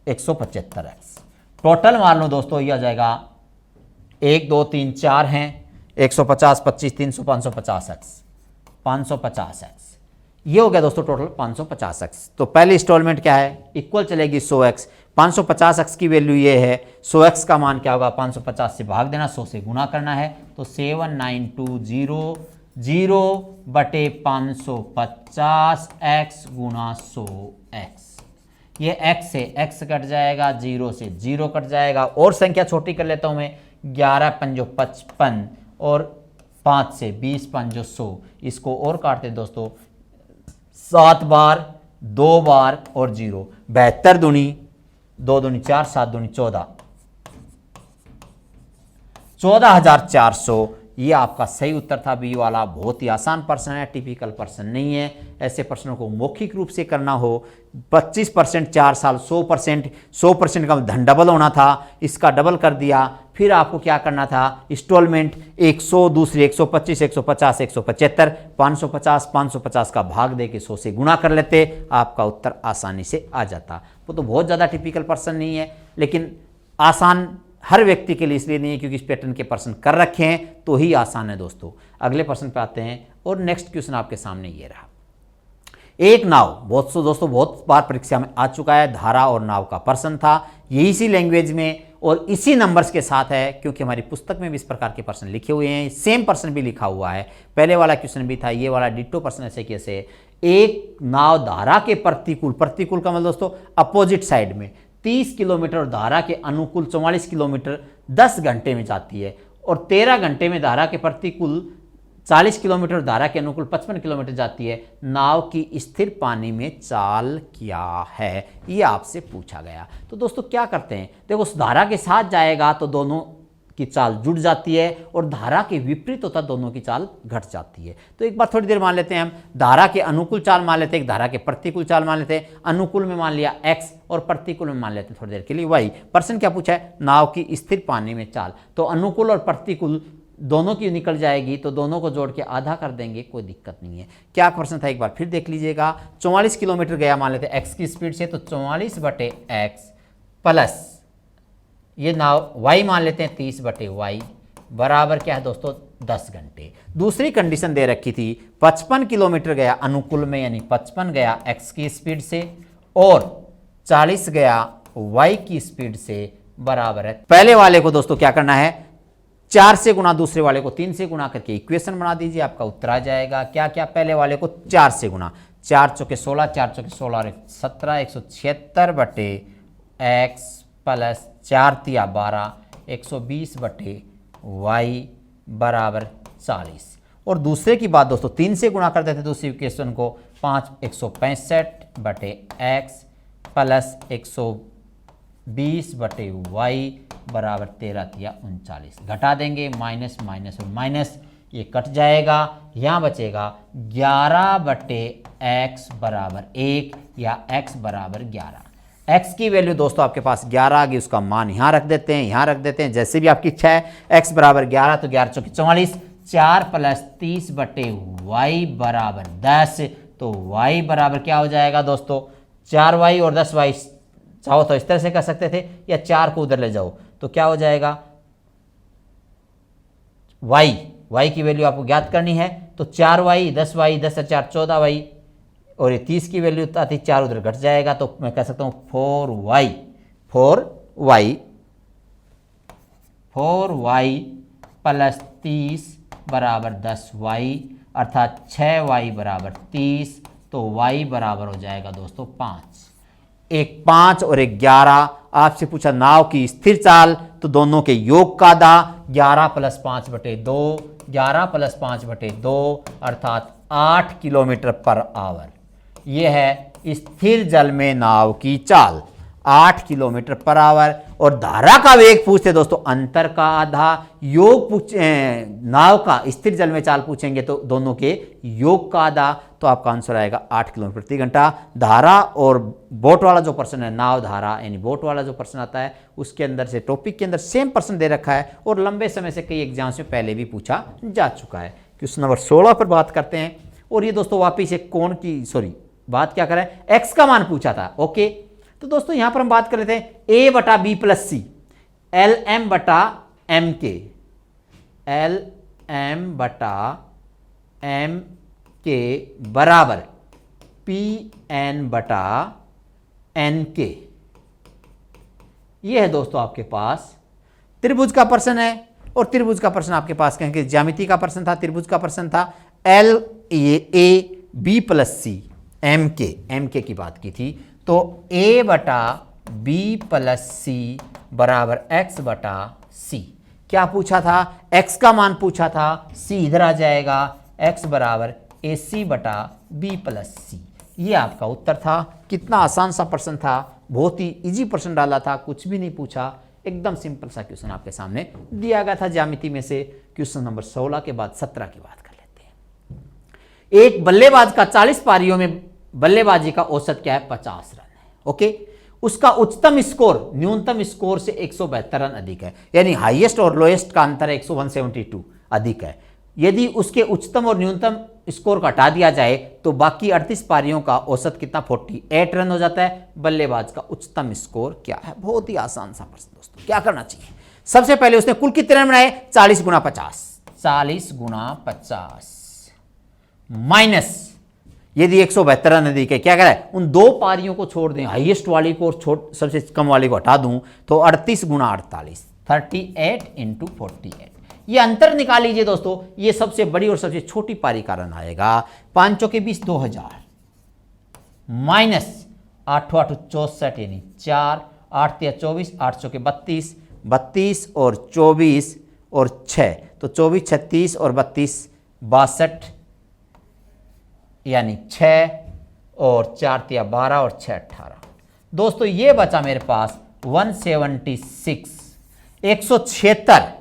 175x। टोटल मान लो दोस्तों ये आ जाएगा 1 2 3 4 हैं, 150 25 300 550x, 550x, ये हो गया दोस्तों टोटल 550x। तो पहली इंस्टॉलमेंट क्या है, इक्वल चलेगी 100x, 550x की वैल्यू ये है, 100x का मान क्या होगा, 550 से भाग देना, 100 से गुना करना है, तो 7920/550x गुना 100x। ये x से x कट जाएगा, 0 से 0 कट जाएगा, और संख्या छोटी कर लेता हूं मैं, 11 पंजो 55 और 5 से 20 पंजो 100, इसको और काटते दोस्तों 7 बार, 2 बार और 0, 72 दूनी 2 दूनी 4, 7 दूनी 14, 14,400। ये आपका सही उत्तर था बी वाला। बहुत ही आसान प्रश्न है, टिपिकल प्रश्न नहीं है। ऐसे प्रश्नों को मौखिक रूप से करना हो, 25% 4 साल, 100% का धन डबल होना था, इसका डबल कर दिया। फिर आपको क्या करना था, इंस्टॉलमेंट 100, दूसरी 125, 150, 175, 550 का भाग दे के 100 से गुणा कर लेते, आपका उत्तर आसानी से आ जाता। वो तो बहुत ज़्यादा टिपिकल प्रश्न नहीं है, लेकिन आसान हर व्यक्ति के लिए इसलिए नहीं है क्योंकि इस पैटर्न के प्रश्न कर रखे हैं तो ही आसान है दोस्तों। अगले प्रश्न पे आते हैं और नेक्स्ट क्वेश्चन आपके सामने ये रहा। एक नाव, बहुत सो दोस्तों बहुत बार परीक्षा में आ चुका है, धारा और नाव का प्रश्न था, ये इसी लैंग्वेज में और इसी नंबर्स के साथ है, क्योंकि हमारी पुस्तक में भी इस प्रकार के प्रश्न लिखे हुए हैं, सेम प्रश्न भी लिखा हुआ है, पहले वाला क्वेश्चन भी था, ये वाला डिट्टो प्रश्न ऐसे कैसे। एक नाव धारा के प्रतिकूल, प्रतिकूल का मतलब दोस्तों अपोजिट साइड में 30 किलोमीटर और धारा के अनुकूल 44 किलोमीटर 10 घंटे में जाती है, और 13 घंटे में धारा के प्रतिकूल 40 किलोमीटर, धारा के अनुकूल 55 किलोमीटर जाती है। नाव की स्थिर पानी में चाल क्या है, ये आपसे पूछा गया। तो दोस्तों क्या करते हैं, देखो उस धारा के साथ जाएगा तो दोनों की चाल जुड़ जाती है, और धारा के विपरीत होता दोनों की चाल घट जाती है। तो एक बार थोड़ी देर मान लेते हैं हम, धारा के अनुकूल चाल मान लेते हैं, एक धारा के प्रतिकूल चाल मान लेते हैं। अनुकूल में मान लिया x और प्रतिकूल में मान लेते हैं थोड़ी देर के लिए y। प्रश्न क्या पूछा है, नाव की स्थिर पानी में चाल। तो अनुकूल और प्रतिकूल दोनों की निकल जाएगी, तो दोनों को जोड़ के आधा कर देंगे, कोई दिक्कत नहीं है। क्या प्रश्न था एक बार फिर देख लीजिएगा। 44 किलोमीटर गया मान लेते हैं x की स्पीड से, तो 44/x प्लस ये नाव y मान लेते हैं 30/y बराबर क्या है दोस्तों 10 घंटे। दूसरी कंडीशन दे रखी थी 55 किलोमीटर गया अनुकूल में, यानी 55 गया x की स्पीड से और 40 गया y की स्पीड से, बराबर है। पहले वाले को दोस्तों क्या करना है, 4 से गुणा, दूसरे वाले को 3 से गुणा करके इक्वेशन बना दीजिए, आपका उत्तर आ जाएगा। क्या क्या, पहले वाले को 4 से गुणा, 4 चौके 16, 4 चौके 16 और 17, 176/x प्लस 4 तिया 12, 120/y बराबर 40। और दूसरे की बात दोस्तों 3 से गुणा कर देते दूसरी इक्वेशन को, 5 165/x प्लस 120/y बराबर 13 तिया 39। घटा देंगे, माइनस माइनस और माइनस ये कट जाएगा, यहाँ बचेगा 11/x बराबर 1 या x बराबर 11। x की वैल्यू दोस्तों आपके पास 11 आ गई, उसका मान यहाँ रख देते हैं, यहाँ रख देते हैं, जैसे भी आपकी इच्छा है। x बराबर 11, तो 11 चौके 44, 4 प्लस 30/y बराबर 10, तो y बराबर क्या हो जाएगा दोस्तों 4y और 10y। चाहो तो इस तरह से कर सकते थे, या 4 को उधर ले जाओ तो क्या हो जाएगा y की वैल्यू आपको ज्ञात करनी है, तो 4y 10y 10 और 4 14y, और ये 30 की वैल्यू आती 4 उधर घट जाएगा, तो मैं कह सकता हूं 4y प्लस 30 बराबर 10y, अर्थात 6y बराबर 30, तो y बराबर हो जाएगा दोस्तों 5। एक 5 और एक 11। आपसे पूछा नाव की स्थिर चाल, तो दोनों के योग का आधा, 11 प्लस 5/2, 11 प्लस 5/2 अर्थात 8 किलोमीटर पर आवर। यह है स्थिर जल में नाव की चाल, 8 किलोमीटर पर आवर। और धारा का वेग पूछते दोस्तों, अंतर का आधा, योग नाव का स्थिर जल में चाल पूछेंगे तो दोनों के योग का आधा, तो आपका आंसर आएगा 8 किलोमीटर प्रति घंटा। धारा और बोट वाला जो प्रश्न है, नाव धारा यानी बोट वाला जो प्रश्न आता है, उसके अंदर से टॉपिक के अंदर सेम प्रश्न दे रखा है, और लंबे समय से कई एग्जाम्स में पहले भी पूछा जा चुका है। क्वेश्चन नंबर 16 पर बात करते हैं, और ये दोस्तों वापिस एक कोण की बात क्या करें, x का मान पूछा था। ओके, तो दोस्तों यहां पर हम बात कर लेते हैं a/b + c, LM/MK, LM/MK बराबर PN/NK। यह है दोस्तों आपके पास त्रिभुज का प्रश्न है, और त्रिभुज का प्रश्न आपके पास कहेंगे ज्यामिति का प्रश्न था, त्रिभुज का प्रश्न था। LAB + C MK की बात की थी, तो a/b + c बराबर x/c। क्या पूछा था, x का मान पूछा था, c इधर आ जाएगा, x बराबर AC/b + c। ये आपका उत्तर था। कितना आसान सा प्रश्न था, बहुत ही इजी प्रश्न डाला था, कुछ भी नहीं पूछा, एकदम सिंपल सा क्वेश्चन आपके सामने दिया गया था ज्यामिति में से। क्वेश्चन नंबर 16 के बाद 17 की बात कर लेते हैं। एक बल्लेबाज का 40 पारियों में बल्लेबाजी का औसत क्या है, 50 रन है। ओके, उसका उच्चतम स्कोर न्यूनतम स्कोर से 172 रन अधिक है, यानी हाईएस्ट और लोएस्ट का अंतर है 172 अधिक है। यदि उसके उच्चतम और न्यूनतम स्कोर को हटा दिया जाए तो बाकी 38 पारियों का औसत कितना 48 रन हो जाता है। बल्लेबाज का उच्चतम स्कोर क्या है, बहुत ही आसान सा प्रश्न दोस्तों। क्या करना चाहिए, सबसे पहले उसने कुल कितने रन बनाए, 40 × 50, 40 × 50 माइनस यदि 172 रन दी के क्या कह रहा है, उन दो पारियों को छोड़ दें, हाईएस्ट वाली को और सबसे कम वाली को हटा दूं तो 38 गुणा 48, 38 इंटू 48। ये अंतर निकाल लीजिए दोस्तों, ये सबसे बड़ी और सबसे छोटी पारी का रन आएगा। 5 चौके 20, 2000 माइनस 8 8 64 यानी 4, 8 3 24, 8 चौके 32, 32 और 24 और 6 तो 24 36 और 32 62 यानी 6 और 4 3 12 और 6 18। दोस्तों ये बचा मेरे पास 176,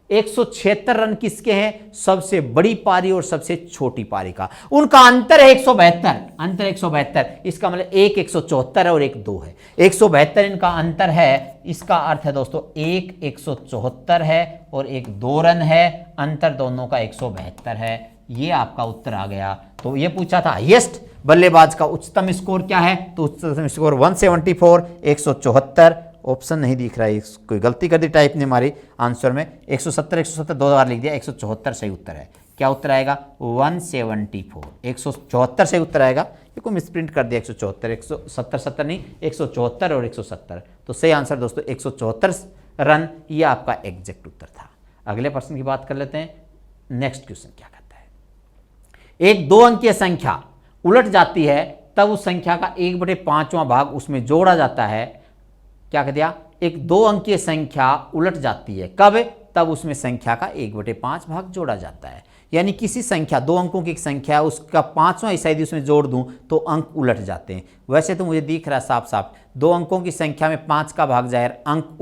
176 रन किसके हैं, सबसे बड़ी पारी और सबसे छोटी पारी का। उनका अंतर है 172, अंतर 172, इसका मतलब एक 174 है और एक 2 है। 172 इनका अंतर है, इसका अर्थ है दोस्तों एक 174 है और एक 2 रन है, अंतर दोनों का 172 है। ये आपका उत्तर आ गया। तो ये पूछा था हाईएस्ट बल्लेबाज का उच्चतम स्कोर क्या है, तो उच्चतम स्कोर 174, 174, ऑप्शन नहीं दिख रहा है, कोई गलती कर दी टाइप ने हमारी आंसर में। 170 दो बार लिख दिया, 174 सही उत्तर है। क्या उत्तर आएगा, 174, 174 सही उत्तर आएगा। ये को मिसप्रिंट कर दिया 174, 170 नहीं, 174 और 170। तो सही आंसर दोस्तों 174 रन, ये आपका एग्जैक्ट उत्तर था। अगले प्रश्न की बात कर लेते हैं। नेक्स्ट क्वेश्चन क्या कहता है, एक 2 अंकीय संख्या उलट जाती है तब उस संख्या का 1/5वां भाग उसमें जोड़ा जाता है। क्या कह दिया, एक 2 अंकीय संख्या उलट जाती है, कब, तब उसमें संख्या का 1/5 भाग जोड़ा जाता है। यानी किसी संख्या 2 अंकों की एक संख्या, उसका 5वां हिस्सा यदि उसमें जोड़ दूं तो अंक उलट जाते हैं। वैसे तो मुझे दिख रहा है साफ साफ 2 अंकों की संख्या में 5 का भाग जाए, अंक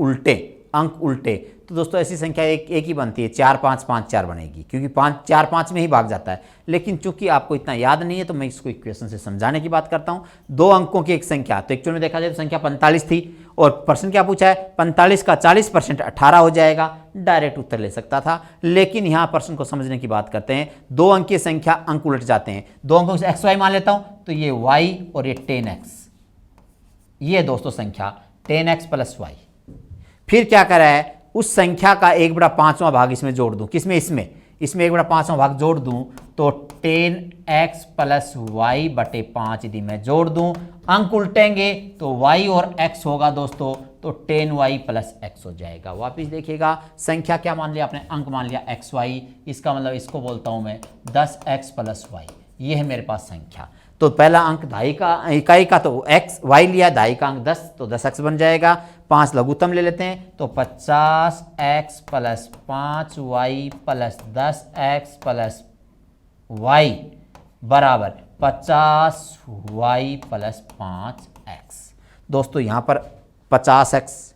उल्टे, तो दोस्तों ऐसी संख्या एक ही बनती है, 4 5 5 4 बनेगी, क्योंकि 5 4 5 में ही भाग जाता है। लेकिन चूंकि आपको इतना याद नहीं है तो मैं इसको इक्वेशन से समझाने की बात करता हूं। 2 अंकों की एक संख्या, तो एक्चुअल में देखा जाए तो संख्या 45 थी और प्रश्न क्या पूछा है, 45 का 40% 18 हो जाएगा। डायरेक्ट उत्तर ले सकता था, लेकिन यहां प्रश्न को समझने की बात करते हैं। 2 अंकीय संख्या अंक उलट जाते हैं, 2 अंकों से XY मान लेता हूं तो ये Y और ये 10X, ये दोस्तों संख्या 10X प्लस Y। फिर क्या करा है, उस संख्या का 1/5वां भाग इसमें जोड़ दूं, किसमें, इसमें 1/5वां भाग जोड़ दूं तो 10x प्लस वाई बटे 5 यदि मैं जोड़ दूं, अंक उल्टेंगे तो y और x होगा दोस्तों, तो 10y प्लस x हो जाएगा। वापिस देखिएगा, संख्या क्या मान लिया आपने, अंक मान लिया xy, इसका मतलब इसको बोलता हूं मैं 10x प्लस y, ये है मेरे पास संख्या। तो पहला अंक इकाई का तो x y लिया, दहाई का अंक 10, तो 10x बन जाएगा। 5 लघुत्तम ले लेते हैं तो 50x plus 5y plus 10x plus y बराबर 50y प्लस 5x। दोस्तों यहाँ पर 50x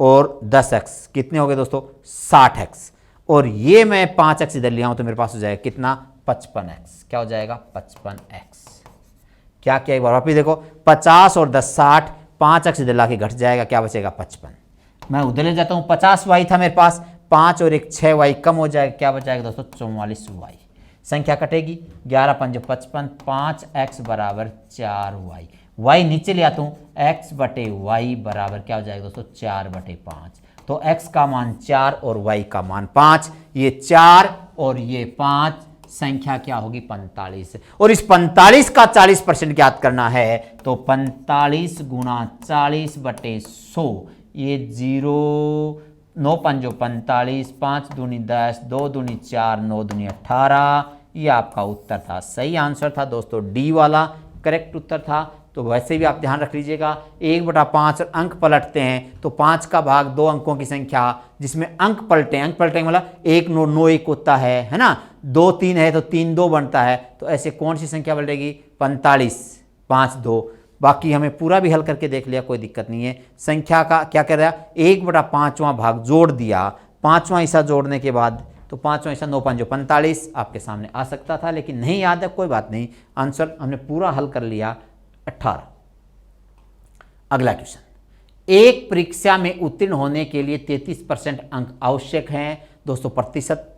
और 10x कितने हो गए दोस्तों, 60x, और ये मैं 5x इधर लिया हूँ तो मेरे पास हो जाएगा कितना, 55x। क्या हो जाएगा, 55x। क्या क्या एक बार वापिस देखो, 50 और 10 60, 5x इधर लाके घट जाएगा, क्या बचेगा 55। मैं उधर ले जाता हूँ, 50y था मेरे पास, 5 और एक 6y कम हो जाएगा, क्या बचाएगा दोस्तों 44y। संख्या कटेगी, 11 5 55, 5x बराबर 4y। y नीचे ले आता हूँ, x बटे y बराबर क्या हो जाएगा दोस्तों 4/5। तो x का मान 4 और y का मान 5, ये 4 और ये 5, संख्या क्या होगी 45। और इस 45 का 40% ज्ञात करना है, तो 45 गुणा 40/100, ये 0 9 5 45, 5 दूनी 10, 2 दूनी 4, 9 दूनी 18, ये आपका उत्तर था। सही आंसर था दोस्तों डी वाला, करेक्ट उत्तर था। तो वैसे भी आप ध्यान रख लीजिएगा, 1/5 अंक पलटते हैं तो 5 का भाग 2 अंकों की संख्या जिसमें अंक पलटे, मतलब 1 9 9 1 होता है ना, 2 3 है तो 3 2 बनता है, तो ऐसे कौन सी संख्या पलटेगी, 45 5 2। बाकी हमें पूरा भी हल करके देख लिया, कोई दिक्कत नहीं है। संख्या का क्या कर रहा है, 1/5वां भाग जोड़ दिया, 5वां हिस्सा जोड़ने के बाद तो 5वां हिस्सा 9 5 45 आपके सामने आ सकता था, लेकिन नहीं याद है, कोई बात नहीं, आंसर हमने पूरा हल कर लिया 18। अगला क्वेश्चन, एक परीक्षा में उत्तीर्ण होने के लिए 33% अंक आवश्यक हैं। दोस्तों प्रतिशत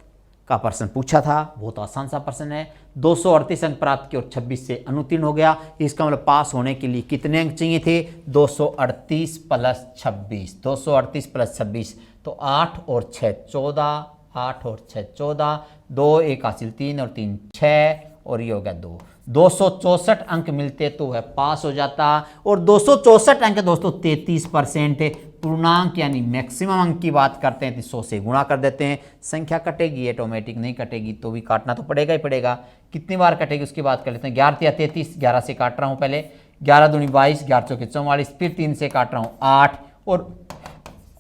का प्रश्न पूछा था, बहुत आसान सा प्रश्न है। 238 अंक प्राप्त किए और 26 से अनुत्तीर्ण हो गया। इसका मतलब पास होने के लिए कितने अंक चाहिए थे, 238 प्लस 26, 238 प्लस 26, तो 8 और 6 14, 8 और 6 14, 2 1 हासिल 3 और 3 6, और ये हो गया 2, 264 अंक मिलते तो वह पास हो जाता। और 264 अंक दोस्तों 33% पूर्णांक यानी मैक्सिमम अंक की बात करते हैं तो 100 से गुणा कर देते हैं। संख्या कटेगी, ऑटोमेटिक नहीं कटेगी तो भी काटना तो पड़ेगा ही पड़ेगा। कितनी बार कटेगी उसकी बात कर लेते हैं। 11 या 33, 11 से काट रहा हूँ पहले, 11 दूनी 22, 11 चौके 44, फिर 3 से काट रहा हूँ 8 और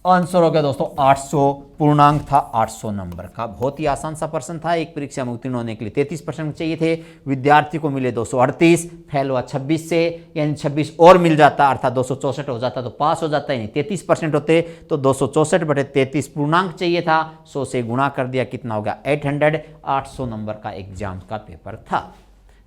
आंसर हो गया दोस्तों 800। पूर्णांक था 800 नंबर का। बहुत ही आसान सा प्रश्न था। एक परीक्षा में उत्तीर्ण होने के लिए 33% चाहिए थे, विद्यार्थी को मिले 238, फेल हुआ 26 से, यानी 26 और मिल जाता अर्थात 264 हो जाता तो पास हो जाता, यानी 33% होते तो 264/33 पूर्णांक चाहिए था। 100 से गुणा कर दिया, कितना हो गया 800। 800 नंबर का एग्जाम का पेपर था।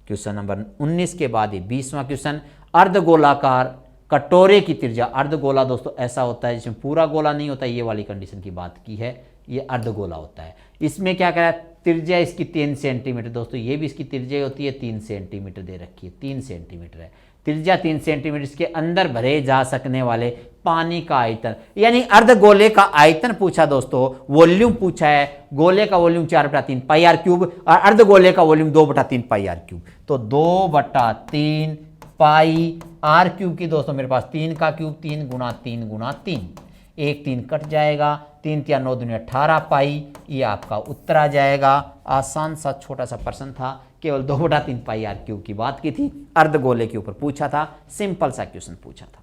क्वेश्चन नंबर 19 के बाद ये 20वां क्वेश्चन। अर्धगोलाकार कटोरे की त्रिज्या, अर्धगोला दोस्तों ऐसा होता है जिसमें पूरा गोला नहीं होता, ये वाली कंडीशन की बात की है, ये अर्धगोला होता है। इसमें क्या करा, त्रिज्या इसकी 3 सेंटीमीटर, दोस्तों ये भी इसकी त्रिज्या होती है 3 सेंटीमीटर दे रखी है, 3 सेंटीमीटर है त्रिज्या, 3 सेंटीमीटर। इसके अंदर भरे जा सकने वाले पानी का आयतन, यानी अर्धगोले का आयतन पूछा दोस्तों, वॉल्यूम पूछा है। गोले का वॉल्यूम 4/3 पाई आर क्यूब और अर्धगोले का वॉल्यूम 2/3 पाई आर क्यूब। तो 2/3 पाई आर क्यूब की दोस्तों मेरे पास 3 का क्यूब, 3 गुणा 3 गुणा 3, 1 3 कट जाएगा, 3 3 9 दूनी 18 पाई, ये आपका उत्तर आ जाएगा। आसान सा छोटा सा प्रश्न था, केवल 2/3 पाई आर क्यूब की बात की थी, अर्धगोले के ऊपर पूछा था, सिंपल सा क्वेश्चन पूछा था।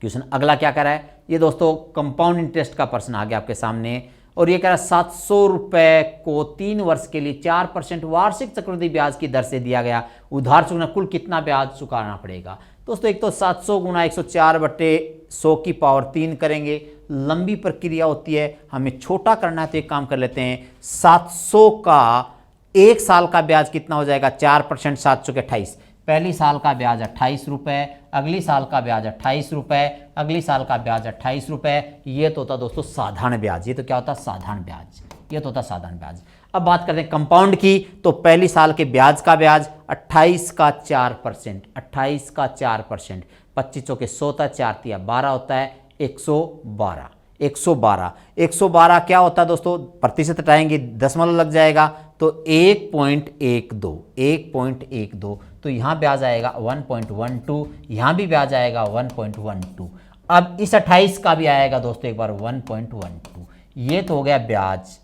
क्वेश्चन अगला क्या कह रहा है, ये दोस्तों कंपाउंड इंटरेस्ट का प्रश्न आ गया आपके सामने, और ये कह रहा है 700 रुपए को 3 वर्ष के लिए 4% वार्षिक चक्रवृद्धि ब्याज की दर से दिया गया उधार चुकना, कुल कितना ब्याज चुकाना पड़ेगा। दोस्तों एक तो 700 गुणा 104/100 की पावर 3 करेंगे, लंबी प्रक्रिया होती है, हमें छोटा करना है तो एक काम कर लेते हैं, 700 का 1 साल का ब्याज कितना हो जाएगा 4%, 7 चौके 28, पहली साल का ब्याज 28 रुपये, अगली साल का ब्याज 28 रुपये, अगली साल का ब्याज 28 रुपये। ये तो होता दोस्तों साधारण ब्याज, ये तो क्या होता साधारण ब्याज, ये तो होता साधारण ब्याज। अब बात करते हैं कंपाउंड की, तो पहली साल के ब्याज का ब्याज 28 का 4%, 28 का 4%, 25 चौके 100 था, 4 तिया 12 होता है 112, 112, 112 क्या होता है दोस्तों, प्रतिशत हटाएंगे दशमलव लग जाएगा तो 1.12, 1.12, तो यहाँ ब्याज आएगा 1.12, यहाँ भी ब्याज आएगा 1.12। अब इस 28 का भी आएगा दोस्तों एक बार 1.12, ये तो हो गया ब्याज।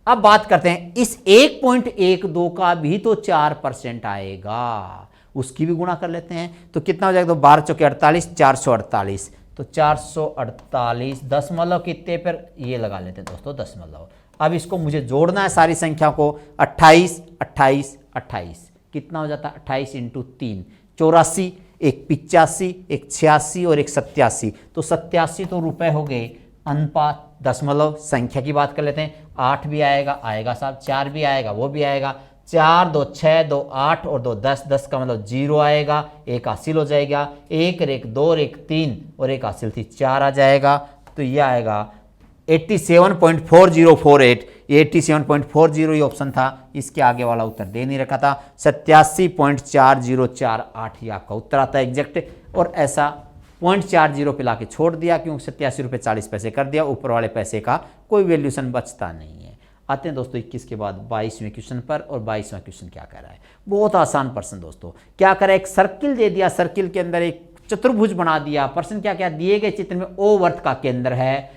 अब बात करते हैं इस 1.12 का भी तो 4% आएगा, उसकी भी गुणा कर लेते हैं तो कितना हो जाएगा, तो 12 चौके 48, 448, तो 448 दशमलव कितने पर, ये लगा लेते हैं दोस्तों दशमलव। अब इसको मुझे जोड़ना है सारी संख्या को, 28 28 28 कितना हो जाता है 28 × 3 84, एक 85, एक 86 और एक 87, तो 87 तो रुपए हो गए। अनुपात दशमलव संख्या की बात कर लेते हैं, 8 भी आएगा, आएगा साहब, 4 भी आएगा, वो भी आएगा, 4 2 6 2 8 और 2 10, 10 का मतलब 0 आएगा, एक हासिल हो जाएगा, 1 और 1 2 और 1 3 और एक हासिल थी 4 आ जाएगा, तो ये आएगा 87.4048, ये 87.40 ये ऑप्शन था, इसके आगे वाला उत्तर दे नहीं रखा था, 87.4048 ये आपका उत्तर आता है एग्जैक्ट, और ऐसा 0.40 पे लाके छोड़ दिया क्योंकि 87 रुपये 40 पैसे कर दिया, ऊपर वाले पैसे का कोई वैल्यूशन बचता नहीं है। आते हैं दोस्तों 21 के बाद 22वें क्वेश्चन पर, और 22वां क्वेश्चन क्या कह रहा है, बहुत आसान प्रश्न दोस्तों। क्या करा, एक सर्किल दे दिया, सर्किल के अंदर एक चतुर्भुज बना दिया। प्रश्न क्या क्या दिए गए चित्र में ओ वर्त का केंद्र है,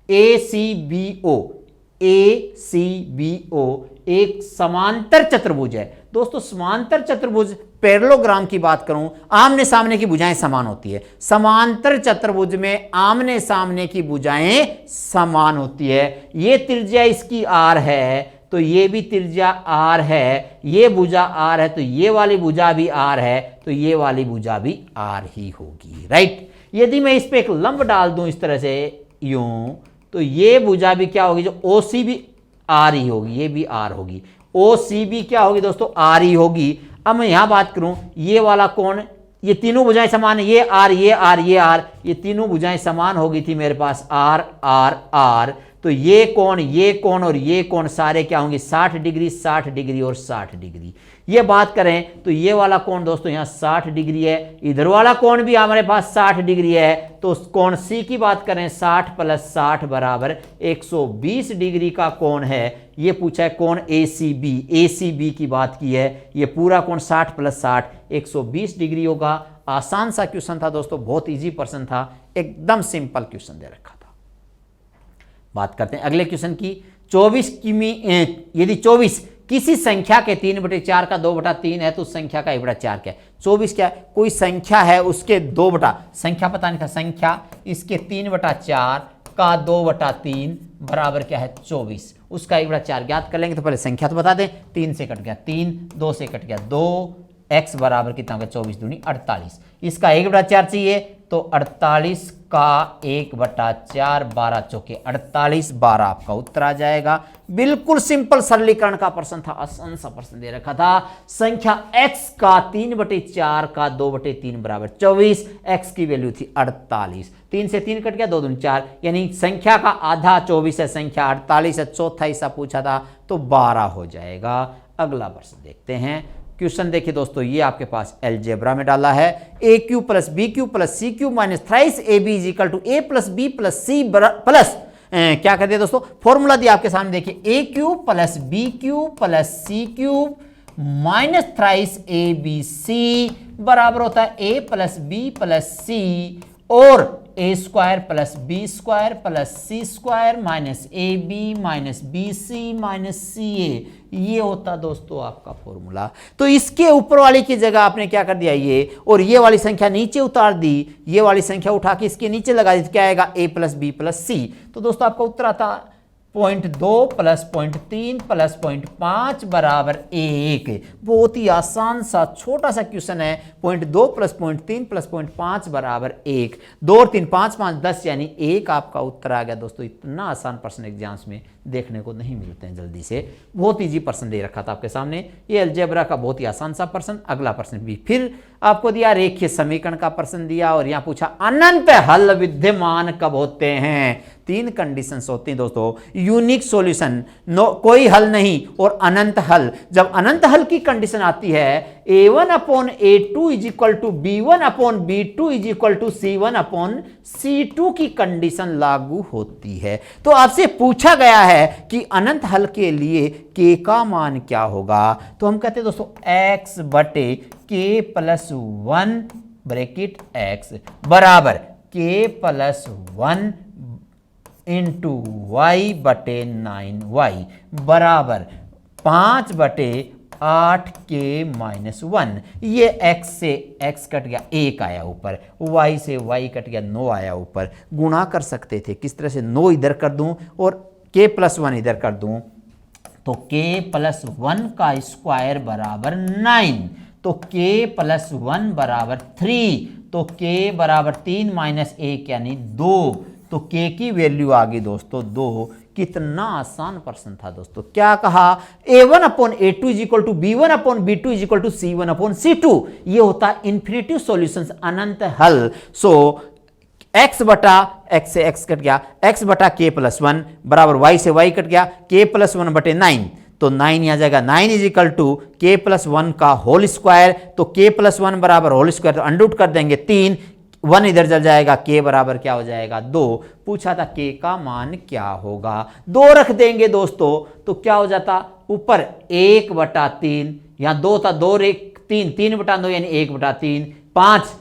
ACBO, ACBO एक समांतर चतुर्भुज है दोस्तों। समांतर चतुर्भुज पैरेललोग्राम की बात करूं, आमने सामने की भुजाएं समान होती है। समांतर चतुर्भुज में आमने सामने की भुजाएं समान होती है। ये त्रिज्या इसकी R है तो ये भी त्रिज्या R है, ये भुजा R है तो ये वाली भुजा भी R है, तो ये वाली भुजा भी R ही होगी, राइट। यदि मैं इस पे एक लंब डाल दूं इस तरह से यूं, तो ये भुजा भी क्या होगी, जो OC भी R ही होगी, ये भी R होगी, OC भी क्या होगी दोस्तों R ही होगी। अब मैं यहां बात करूं, ये वाला कोण, ये तीनों भुजाएं समान है, ये R ये R ये R, ये तीनों भुजाएं समान हो गई थी मेरे पास R R R, तो ये कोण और ये कोण सारे क्या होंगे 60 डिग्री 60 डिग्री और 60 डिग्री। ये बात करें तो ये वाला कोण दोस्तों यहाँ 60 डिग्री है, इधर वाला कोण भी हमारे पास 60 डिग्री है। तो कोण सी की बात करें 60 + 60 बराबर 120 डिग्री का कोण है। ये पूछा है कोण ACB की बात की है। ये पूरा कोण 60 + 60 120 डिग्री होगा। आसान सा क्वेश्चन था दोस्तों, बहुत इजी प्रश्न था, एकदम सिंपल क्वेश्चन दे रखा था। बात करते हैं अगले क्वेश्चन की। 24 किमी यदि 24 किसी संख्या के 3/4 का 2/3 है तो उस संख्या का 1/4 क्या है? 24 क्या है? कोई संख्या है, उसके 2 संख्या पता नहीं था, संख्या इसके 3/4 का 2/3 बराबर क्या है? 24। उसका 1/4 ज्ञात कर लेंगे। तो पहले संख्या तो बता दें, 3 से कट गया 3, 2 से कट गया 2, x बराबर कितना होगा? 24 दूनी 48। इसका 1/4 चाहिए तो 48 का 1/4 12 चौके 48, 12 आपका उत्तर आ जाएगा। बिल्कुल सिंपल सरलीकरण का प्रश्न था, आसान सा प्रश्न दे रखा था। संख्या x का 3/4 का 2/3 बराबर 24, x की वैल्यू थी 48। 3 से 3 कट गया 2 दूनी 4, यानी संख्या का आधा 24 है, संख्या 48 है, चौथा हिस्सा पूछा था तो 12 हो जाएगा। अगला प्रश्न देखते हैं। क्वेश्चन देखिए दोस्तों, ये आपके पास अलजेब्रा में डाला है। AQ + BQ + CQ - thrice AB = A + B + C plus क्या कर दिया दोस्तों? फॉर्मूला दिया आपके सामने, देखिए AQ + BQ + CQ - thrice ABC बराबर होता है A + B + C और A² + B² + C² - AB - BC - CA। ये होता दोस्तों आपका फॉर्मूला। तो इसके ऊपर वाली की जगह आपने क्या कर दिया, ये और ये वाली संख्या नीचे उतार दी, ये वाली संख्या उठा के इसके नीचे लगा दी, तो क्या आएगा? A + B + C। तो दोस्तों आपका उत्तर आता 0.2 + 0.3 + 0.5 बराबर 1। बहुत ही आसान सा छोटा सा क्वेश्चन है। 0.2 + 0.3 + 0.5 बराबर 1। 2 और 3 5 5 10 यानी 1 आपका उत्तर आ गया दोस्तों। इतना आसान प्रश्न एग्जाम्स में देखने को नहीं मिलते हैं जल्दी से। बहुत इजी प्रश्न दे रखा था आपके सामने, ये अलजेब्रा का बहुत ही आसान सा प्रश्न। अगला प्रश्न भी फिर आपको दिया, रेखीय समीकरण का प्रश्न दिया और यहां पूछा अनंत हल विद्यमान कब होते हैं? 3 कंडीशंस होती हैं दोस्तों। यूनिक सॉल्यूशन, कोई हल नहीं, और अनंत हल। जब अनंत हल की कंडीशन आती है A1/A2 = B1/B2 = C1/C2 की कंडीशन लागू होती है। तो आपसे पूछा गया है कि अनंत हल के लिए k का मान क्या होगा? तो हम कहते हैं दोस्तों x/k + 1 ब्रैकेट x बराबर k + 1 × y/9y बराबर 5/8k - 1। ये x से x कट गया 1 आया ऊपर, y से y कट गया 9 आया ऊपर। गुणा कर सकते थे, किस तरह से? 9 इधर कर दूं और k + 1 इधर कर दूं, तो k + 1 का स्क्वायर बराबर 9, तो k + 1 बराबर 3, तो k बराबर 3 - 1 यानी 2, तो k की वैल्यू आ गई दोस्तों 2। कितना आसान प्रश्न था दोस्तों। क्या कहा? A1/A2 = B1/B2 = C1/C2। ये होता है इन्फिनिटिव सॉल्यूशंस, अनंत हल। सो x से x कट गया, x/k + 1 बराबर y से y कट गया, k + 1/9, तो 9 यहां जाएगा। 9 = k + 1 का होल स्क्वायर, तो k + 1 बराबर होल स्क्वायर, तो अंडर कर देंगे 3, 1 इधर चल जाएगा, k बराबर क्या हो जाएगा? 2। पूछा था k का मान क्या होगा? 2 रख देंगे दोस्तों तो क्या हो जाता? ऊपर 1/3, यहां 2 था, 2 3, 3/2 यानी 1/3, 5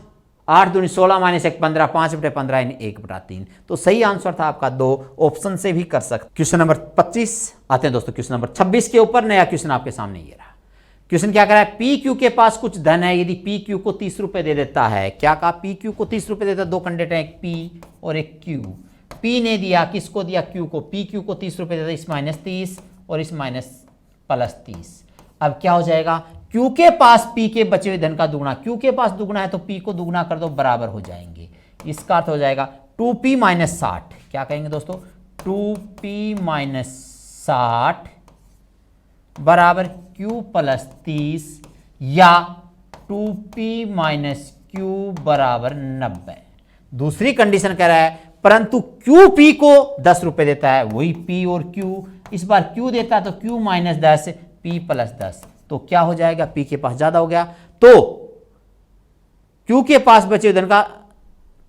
8 दूनी 16 - 1 15, 5/15 यानी 1/3। तो सही आंसर था आपका 2। ऑप्शन से भी कर सकते। क्वेश्चन नंबर 25 आते हैं दोस्तों। क्वेश्चन नंबर 26 के ऊपर नया क्वेश्चन आपके सामने ये रहा। क्वेश्चन क्या करा है? PQ के पास कुछ धन है, यदि PQ को 30 रुपए दे देता है। क्या कहा? PQ को 30 रुपए देता है। 2 कैंडिडेट हैं, एक P और एक Q। P ने दिया, किसको दिया? Q को। PQ को 30 रुपए देता है, इस -30 और इस +30। अब क्या हो जाएगा? Q के पास P के बचे हुए धन का दुगुना, Q के पास दुगुना है तो P को दुगुना कर दो, बराबर हो जाएंगे। इसका अर्थ हो जाएगा 2P - 60। क्या कहेंगे दोस्तों? 2P - 60 बराबर Q + 30 या 2P - Q बराबर 90। दूसरी कंडीशन कह रहा है परंतु QP को 10 रुपए देता है, वही P और Q। इस बार Q देता है तो Q - 10 P + 10, तो तो क्या हो जाएगा, P के पास ज़्यादा हो गया तो Q के पास बचे धन का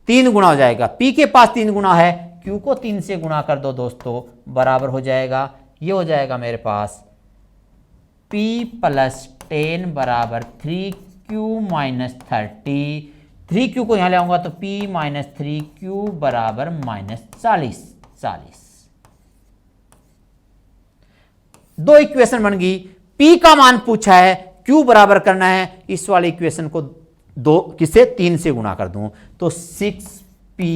3 गुना हो जाएगा। P के पास 3 गुना है, Q को 3 से गुना कर दो दोस्तों, बराबर हो जाएगा, ये हो जाएगा मेरे पास P प्लस 10 बराबर 3Q माइनस 30। 3Q को यहाँ ले आऊंगा तो P माइनस 3Q बराबर माइनस 40। दो इक्वेशन बन गई, P का मान पूछा है, Q बराबर करना है, इस वाले इक्वेशन को दो किसे 3 से गुणा कर दूं तो 6P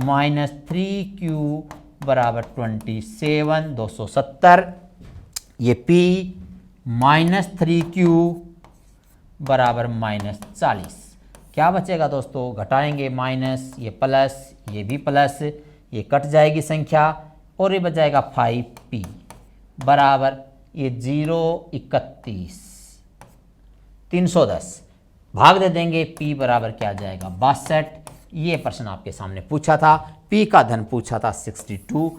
माइनस 3Q बराबर 27, 270। ये P माइनस 3Q बराबर माइनस 40। क्या बचेगा दोस्तों, घटाएंगे माइनस, ये प्लस, ये भी प्लस, ये कट जाएगी संख्या और ये बच जाएगा 5P बराबर ये 031 310 भाग दे देंगे, P बराबर क्या आ जाएगा 62। ये प्रश्न आपके सामने पूछा था, P का धन पूछा था 62।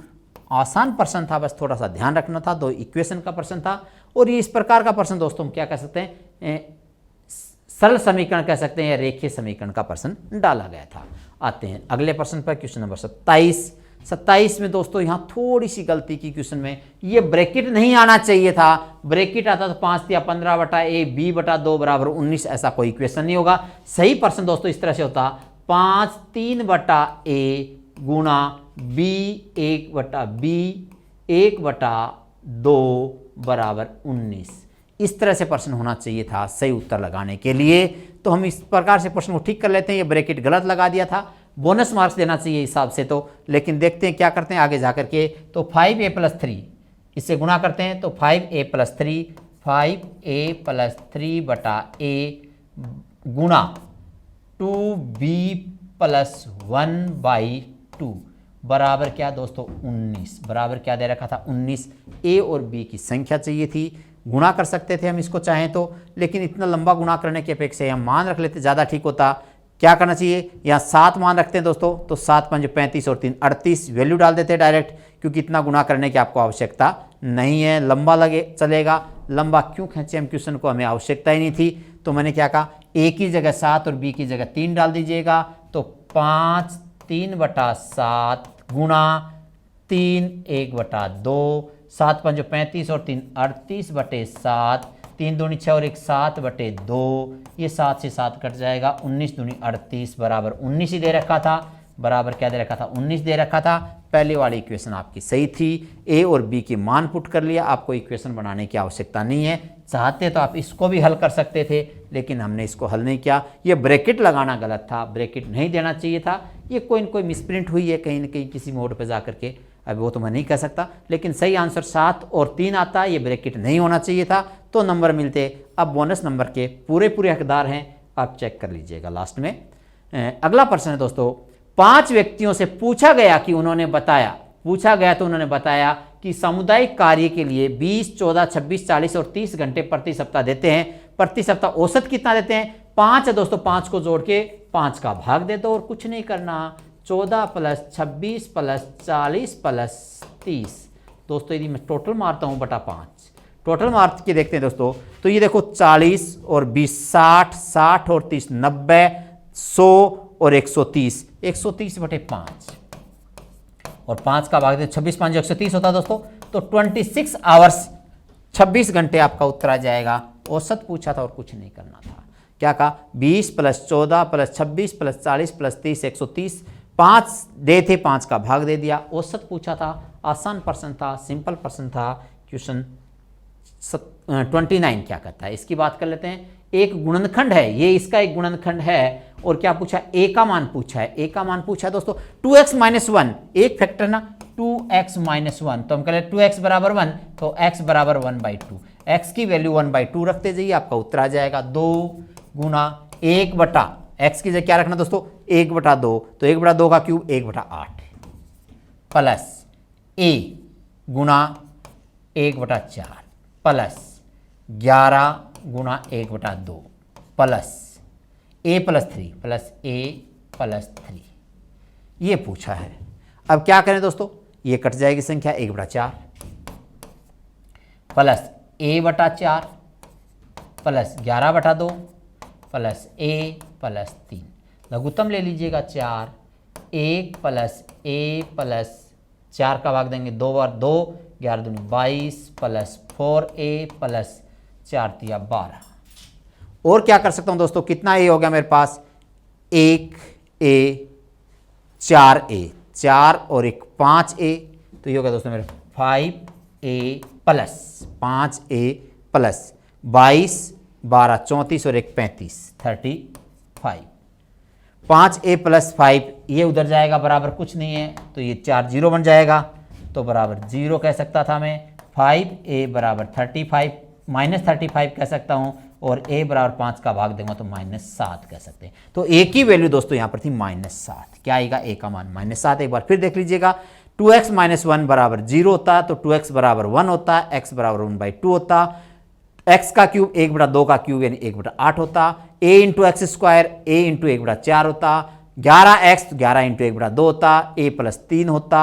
आसान प्रश्न था, बस थोड़ा सा ध्यान रखना था, दो इक्वेशन का प्रश्न था। और ये इस प्रकार का प्रश्न दोस्तों हम क्या कह सकते हैं, सरल समीकरण कह सकते हैं या रेखीय समीकरण का प्रश्न डाला गया था। आते हैं अगले प्रश्न पर, क्वेश्चन नंबर 27 में दोस्तों यहाँ थोड़ी सी गलती की क्वेश्चन में, ये ब्रैकेट नहीं आना चाहिए था, ब्रैकेट आता तो 5 या 15 बटा ए बी बटा 2 बराबर 19, ऐसा कोई क्वेश्चन नहीं होगा। सही प्रश्न दोस्तों इस तरह से होता 5 3 बटा ए गुणा बी 1 बटा बी 1 बटा 2 बराबर 19। इस तरह से प्रश्न होना चाहिए था सही उत्तर लगाने के लिए। तो हम इस प्रकार से प्रश्न को ठीक कर लेते हैं। ये ब्रैकेट गलत लगा दिया था, बोनस मार्क्स देना चाहिए हिसाब से तो, लेकिन देखते हैं क्या करते हैं आगे जाकर के। तो 5a प्लस 3 इससे गुणा करते हैं तो 5a प्लस 3 बटा a गुणा 2b प्लस 1/2 बराबर क्या दोस्तों 19। बराबर क्या दे रखा था 19। a और b की संख्या चाहिए थी, गुणा कर सकते थे हम इसको चाहें तो, लेकिन इतना लंबा गुणा करने की अपेक्षा हम मान रख लेते, ज़्यादा ठीक होता। क्या करना चाहिए, यहाँ 7 मान रखते हैं दोस्तों, तो 7 5 35 और 3 38 वैल्यू डाल देते हैं डायरेक्ट, क्योंकि इतना गुणा करने की आपको आवश्यकता नहीं है, लंबा लगे चलेगा। लंबा क्यों खींचे हम क्वेश्चन को, हमें आवश्यकता ही नहीं थी। तो मैंने क्या कहा, ए की जगह 7 और बी की जगह 3 डाल दीजिएगा। तो 5 3 बटा 7 गुणा 3 1 बटा 2, 7 5 35 और 3 38 बटे 7, 3 दूनी 6 और 1 7 बटे 2, ये 7 से 7 कट जाएगा, 19 दूनी 38 बराबर 19 ही दे रखा था। बराबर क्या दे रखा था 19 दे रखा था। पहले वाली इक्वेशन आपकी सही थी, ए और बी के मान पुट कर लिया, आपको इक्वेशन बनाने की आवश्यकता नहीं है। चाहते तो आप इसको भी हल कर सकते थे, लेकिन हमने इसको हल नहीं किया। ये ब्रैकेट लगाना गलत था, ब्रैकेट नहीं देना चाहिए था। ये कोई न कोई मिसप्रिंट हुई है कहीं न कहीं किसी मोड पर जा करके, अभी वो तो मैं नहीं कह सकता, लेकिन सही आंसर 7 और 3 आता है। ये ब्रैकेट नहीं होना चाहिए था तो नंबर मिलते। अब बोनस नंबर के पूरे हकदार हैं, आप चेक कर लीजिएगा लास्ट में। अगला प्रश्न है दोस्तों, 5 व्यक्तियों से पूछा गया कि उन्होंने बताया, उन्होंने बताया कि सामुदायिक कार्य के लिए 20 14 26 40 और 30 घंटे प्रति सप्ताह देते हैं। प्रति सप्ताह औसत कितना देते हैं, 5 है दोस्तों, 5 को जोड़ के 5 का भाग दे दो और कुछ नहीं करना। 14 प्लस 26 प्लस 40 प्लस 30 दोस्तों, यदि मैं टोटल मारता हूं बटा 5, टोटल मार के देखते हैं दोस्तों, तो ये देखो 40 और 20 60, 60 और 30 90, 100 और 130, 130 बटे 5 और 5 का भाग दे 26 5 130 होता है दोस्तों। तो 26 आवर्स 26 घंटे आपका उत्तर आ जाएगा। औसत पूछा था और कुछ नहीं करना था। क्या कहा, 20 प्लस 14 प्लस 26 प्लस 40 प्लस 30 130, 5 दे थे, 5 का भाग दे दिया। औसत पूछा था, आसान प्रश्न था, सिंपल प्रश्न था। क्वेश्चन 29 क्या कहता है इसकी बात कर लेते हैं। एक गुणनखंड है, ये इसका एक गुणनखंड है और क्या पूछा, ए का मान पूछा है। ए का मान पूछा है दोस्तों 2x माइनस 1, एक फैक्टर ना 2x माइनस 1, तो हम कह रहे 2x बराबर 1, तो x बराबर 1/2, x की वैल्यू 1/2 रखते जाइए, आपका उत्तर आ जाएगा 2 गुना 1 बटा x की जगह क्या रखना दोस्तों 1/2, तो 1/2 का cube 1/8 plus a Guna 1/4 plus 11 Guna 1/2 plus a plus 3 plus a plus 3, ये पूछा है। अब क्या करें दोस्तों, ये कट जाएगी संख्या 1/4 plus a/4 plus 11/2 plus a plus 3। लघुत्तम ले लीजिएगा 4, 1 प्लस a प्लस 4 का भाग देंगे 2 बार 2, 11 दूनी 22 प्लस 4a प्लस 4 तिया 12। और क्या कर सकता हूं दोस्तों, कितना a हो गया मेरे पास, 1a 4a, 4 और 1 5a, तो ये हो गया दोस्तों मेरे 5a प्लस 5a प्लस 22 12 34 और 1 35 35। 5a प्लस 5 ये उधर जाएगा बराबर कुछ नहीं है, तो ये 4 0 बन जाएगा, तो बराबर 0 कह सकता था मैं। 5a बराबर 35 माइनस 35 कह सकता हूँ, और a बराबर 5 का भाग देंगे तो -7 कह सकते हैं। तो a की वैल्यू दोस्तों यहाँ पर थी -7। क्या आएगा, a का मान -7। एक बार फिर देख लीजिएगा, 2x - 1 बराबर 0 होता, तो 2x बराबर 1 होता, x बराबर 1/2 होता, x का क्यूब 1/2 का क्यूब यानी 1/8 होता, a into x square a into 1/4 होता, 11x तो 11 इंटू 1/2 होता, a प्लस 3 होता।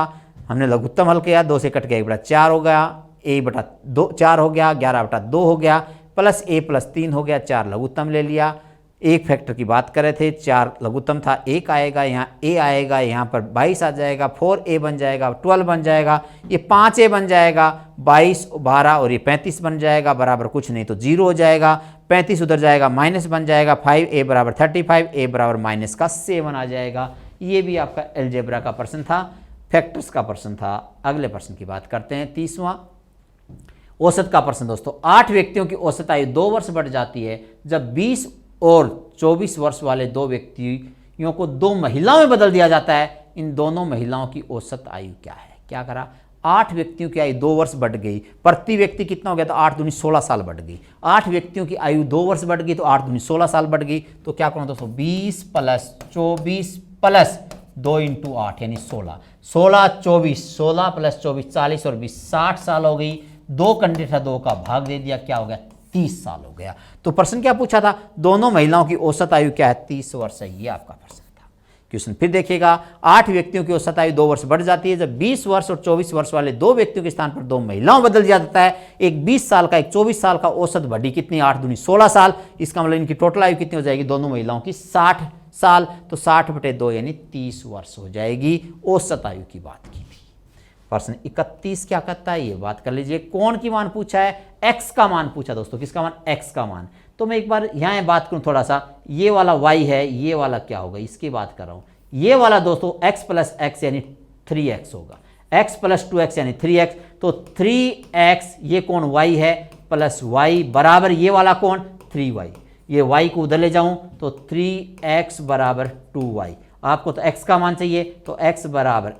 हमने लघुत्तम हल किया, 2 से कट के 1/4 हो गया, a/2 4 हो गया, 11/2 हो गया, प्लस a प्लस 3 हो गया, 4 लघुत्तम ले लिया। एक फैक्टर की बात कर रहे थे, 4 लघुत्तम था, 1 आएगा, यहाँ a आएगा, यहाँ पर 22 आ जाएगा, 4a बन जाएगा, 12 बन जाएगा, ये 5a बन जाएगा, 22 12 और ये 35 बन जाएगा, बराबर कुछ नहीं तो 0 हो जाएगा, 35 उधर जाएगा माइनस बन जाएगा, 5a बराबर 35, a बराबर -7 आ जाएगा। ये भी आपका एलजेब्रा का प्रश्न था, फैक्टर्स का प्रश्न था। अगले प्रश्न की बात करते हैं, 30वां औसत का प्रश्न दोस्तों। 8 व्यक्तियों की औसत आयु 2 वर्ष बढ़ जाती है जब 20 और 24 वर्ष वाले 2 व्यक्तियों को 2 महिलाओं में बदल दिया जाता है। इन दोनों महिलाओं की औसत आयु क्या है। क्या करा, 8 व्यक्तियों की आयु 2 वर्ष बढ़ गई, प्रति व्यक्ति कितना हो गया, तो 8 दूनी 16 साल बढ़ गई। 8 व्यक्तियों की आयु 2 वर्ष बढ़ गई, तो 8 दूनी 16 साल बढ़ गई। तो क्या करूँ दोस्तों, 20 प्लस 24 प्लस 2 इंटू 8 यानी 16, 16 24, 16 प्लस 24 40 और 20 60 साल हो गई। 2 कंडे था, 2 का भाग दे दिया, क्या हो गया, 30 साल हो गया। तो प्रश्न क्या पूछा था, दोनों महिलाओं की औसत आयु क्या है, 30 वर्ष है। ये आपका प्रश्न था। क्वेश्चन फिर देखिएगा, 8 व्यक्तियों की औसत आयु 2 वर्ष बढ़ जाती है जब 20 वर्ष और 24 वर्ष वाले 2 व्यक्तियों के स्थान पर 2 महिलाओं बदल दिया जाता है। एक 20 साल का, एक 24 साल का, औसत बढ़ी कितनी, 8 दूनी 16 साल। इसका मतलब इनकी टोटल आयु कितनी हो जाएगी, दोनों महिलाओं की 60 साल। तो 60/2 यानी 30 वर्ष हो जाएगी। औसत आयु की बात की थी। प्रश्न 31 क्या कहता है, ये बात कर लीजिए। कोण की मान पूछा है, x का मान पूछा दोस्तों। किसका मान, x का मान। तो मैं एक बार यहाँ बात करूँ थोड़ा सा, ये वाला y है, ये वाला क्या होगा, इसकी बात कर रहा हूँ। ये वाला दोस्तों x प्लस x यानी 3x होगा, x प्लस 2x यानी 3x। तो 3x ये कोण y है, प्लस y बराबर ये वाला कोण 3y। ये y को उधर ले जाऊं तो 3x बराबर 2y। आपको तो x का मान चाहिए, तो x बराबर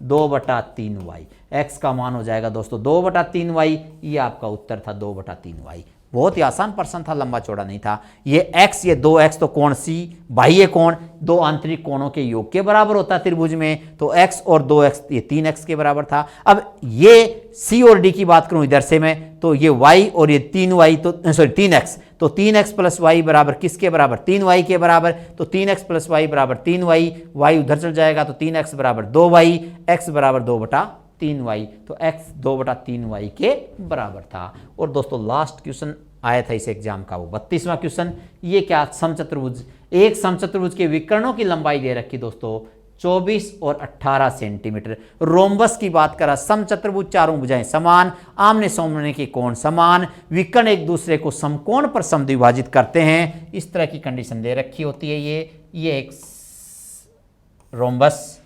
2/3y। x का मान हो जाएगा दोस्तों 2/3y। ये आपका उत्तर था 2/3y। बहुत ही आसान प्रश्न था, लंबा चौड़ा नहीं था। ये x, ये 2x तो कोण C, बाह्य कोण 2 आंतरिक कोणों के योग के बराबर होता है त्रिभुज में। तो x और 2x ये 3x के बराबर था। अब ये C और D की बात करूं इधर से मैं, तो ये y और ये 3y, तो सॉरी 3x, तो 3x प्लस y बराबर किसके बराबर, 3y के बराबर। तो 3x प्लस y बराबर 3y, y उधर चल जाएगा तो 3x बराबर 2y, x बराबर 2/3y। तो x 2/3y के बराबर था। और दोस्तों लास्ट क्वेश्चन आया था इस एग्जाम का, वो 32वां क्वेश्चन। ये क्या, समचतुर्भुज, एक समचतुर्भुज के विकर्णों की लंबाई दे रखी दोस्तों 24 और 18 सेंटीमीटर। रोम्बस की बात करा, समचतुर्भुज चारों भुजाएं समान, आमने सामने के कोण समान, विकर्ण एक दूसरे को समकोण पर समद्विभाजित करते हैं। इस तरह की कंडीशन दे रखी होती है। ये एक रोम्बस,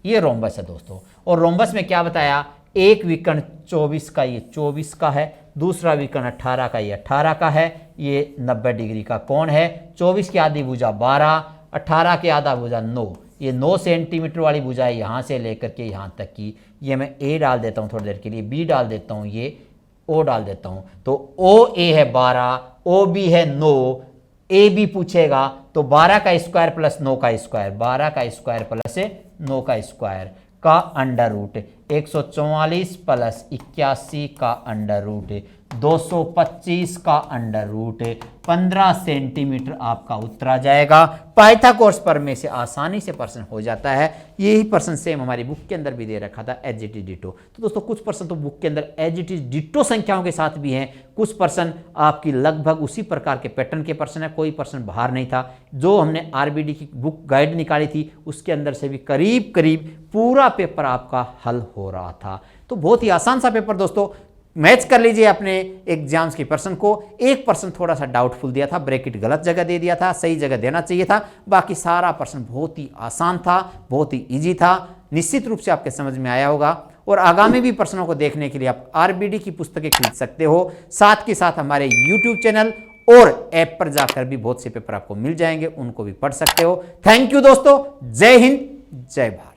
ये रोम्बस है दोस्तों। और रोम्बस में क्या बताया, एक विकर्ण 24 का, ये 24 का है, दूसरा विकर्ण 18 का, ये 18 का है, ये 90 डिग्री का कोण है। 24 की आधी भुजा 12, 18 की आधा भुजा 9, ये 9 सेंटीमीटर वाली भुजा है यहाँ से लेकर के यहाँ तक की। ये मैं A डाल देता हूँ थोड़ी देर के लिए, B डाल देता हूँ, ये O डाल देता हूँ। तो OA है 12, OB है 9, AB पूछेगा तो 12 का स्क्वायर प्लस 9 का स्क्वायर, 12 का स्क्वायर प्लस 9 का स्क्वायर का अंडर रूट 144 प्लस 81 का अंडर रूट 225 का अंडर रूट 15 सेंटीमीटर आपका उत्तर आ जाएगा। पाइथागोरस प्रमेय से आसानी से प्रश्न हो जाता है। यही प्रश्न सेम हमारी बुक के अंदर भी दे रखा था, एज इट इज डिटो। तो दोस्तों कुछ प्रश्न तो बुक के अंदर एज इट इज डिटो संख्याओं के साथ भी हैं, कुछ प्रश्न आपकी लगभग उसी प्रकार के पैटर्न के प्रश्न है, कोई प्रश्न बाहर नहीं था। जो हमने आरबीडी की बुक गाइड निकाली थी उसके अंदर से भी करीब करीब पूरा पेपर आपका हल हो रहा था। तो बहुत ही आसान सा पेपर दोस्तों, मैच कर लीजिए अपने एग्जाम्स के प्रश्न को। एक प्रश्न थोड़ा सा डाउटफुल दिया था, ब्रैकेट गलत जगह दे दिया था, सही जगह देना चाहिए था। बाकी सारा प्रश्न बहुत ही आसान था, बहुत ही इजी था। निश्चित रूप से आपके समझ में आया होगा। और आगामी भी प्रश्नों को देखने के लिए आप आरबीडी की पुस्तकें खरीद सकते हो। साथ के साथ हमारे यूट्यूब चैनल और ऐप पर जाकर भी बहुत से पेपर आपको मिल जाएंगे, उनको भी पढ़ सकते हो। थैंक यू दोस्तों। जय हिंद, जय भारत।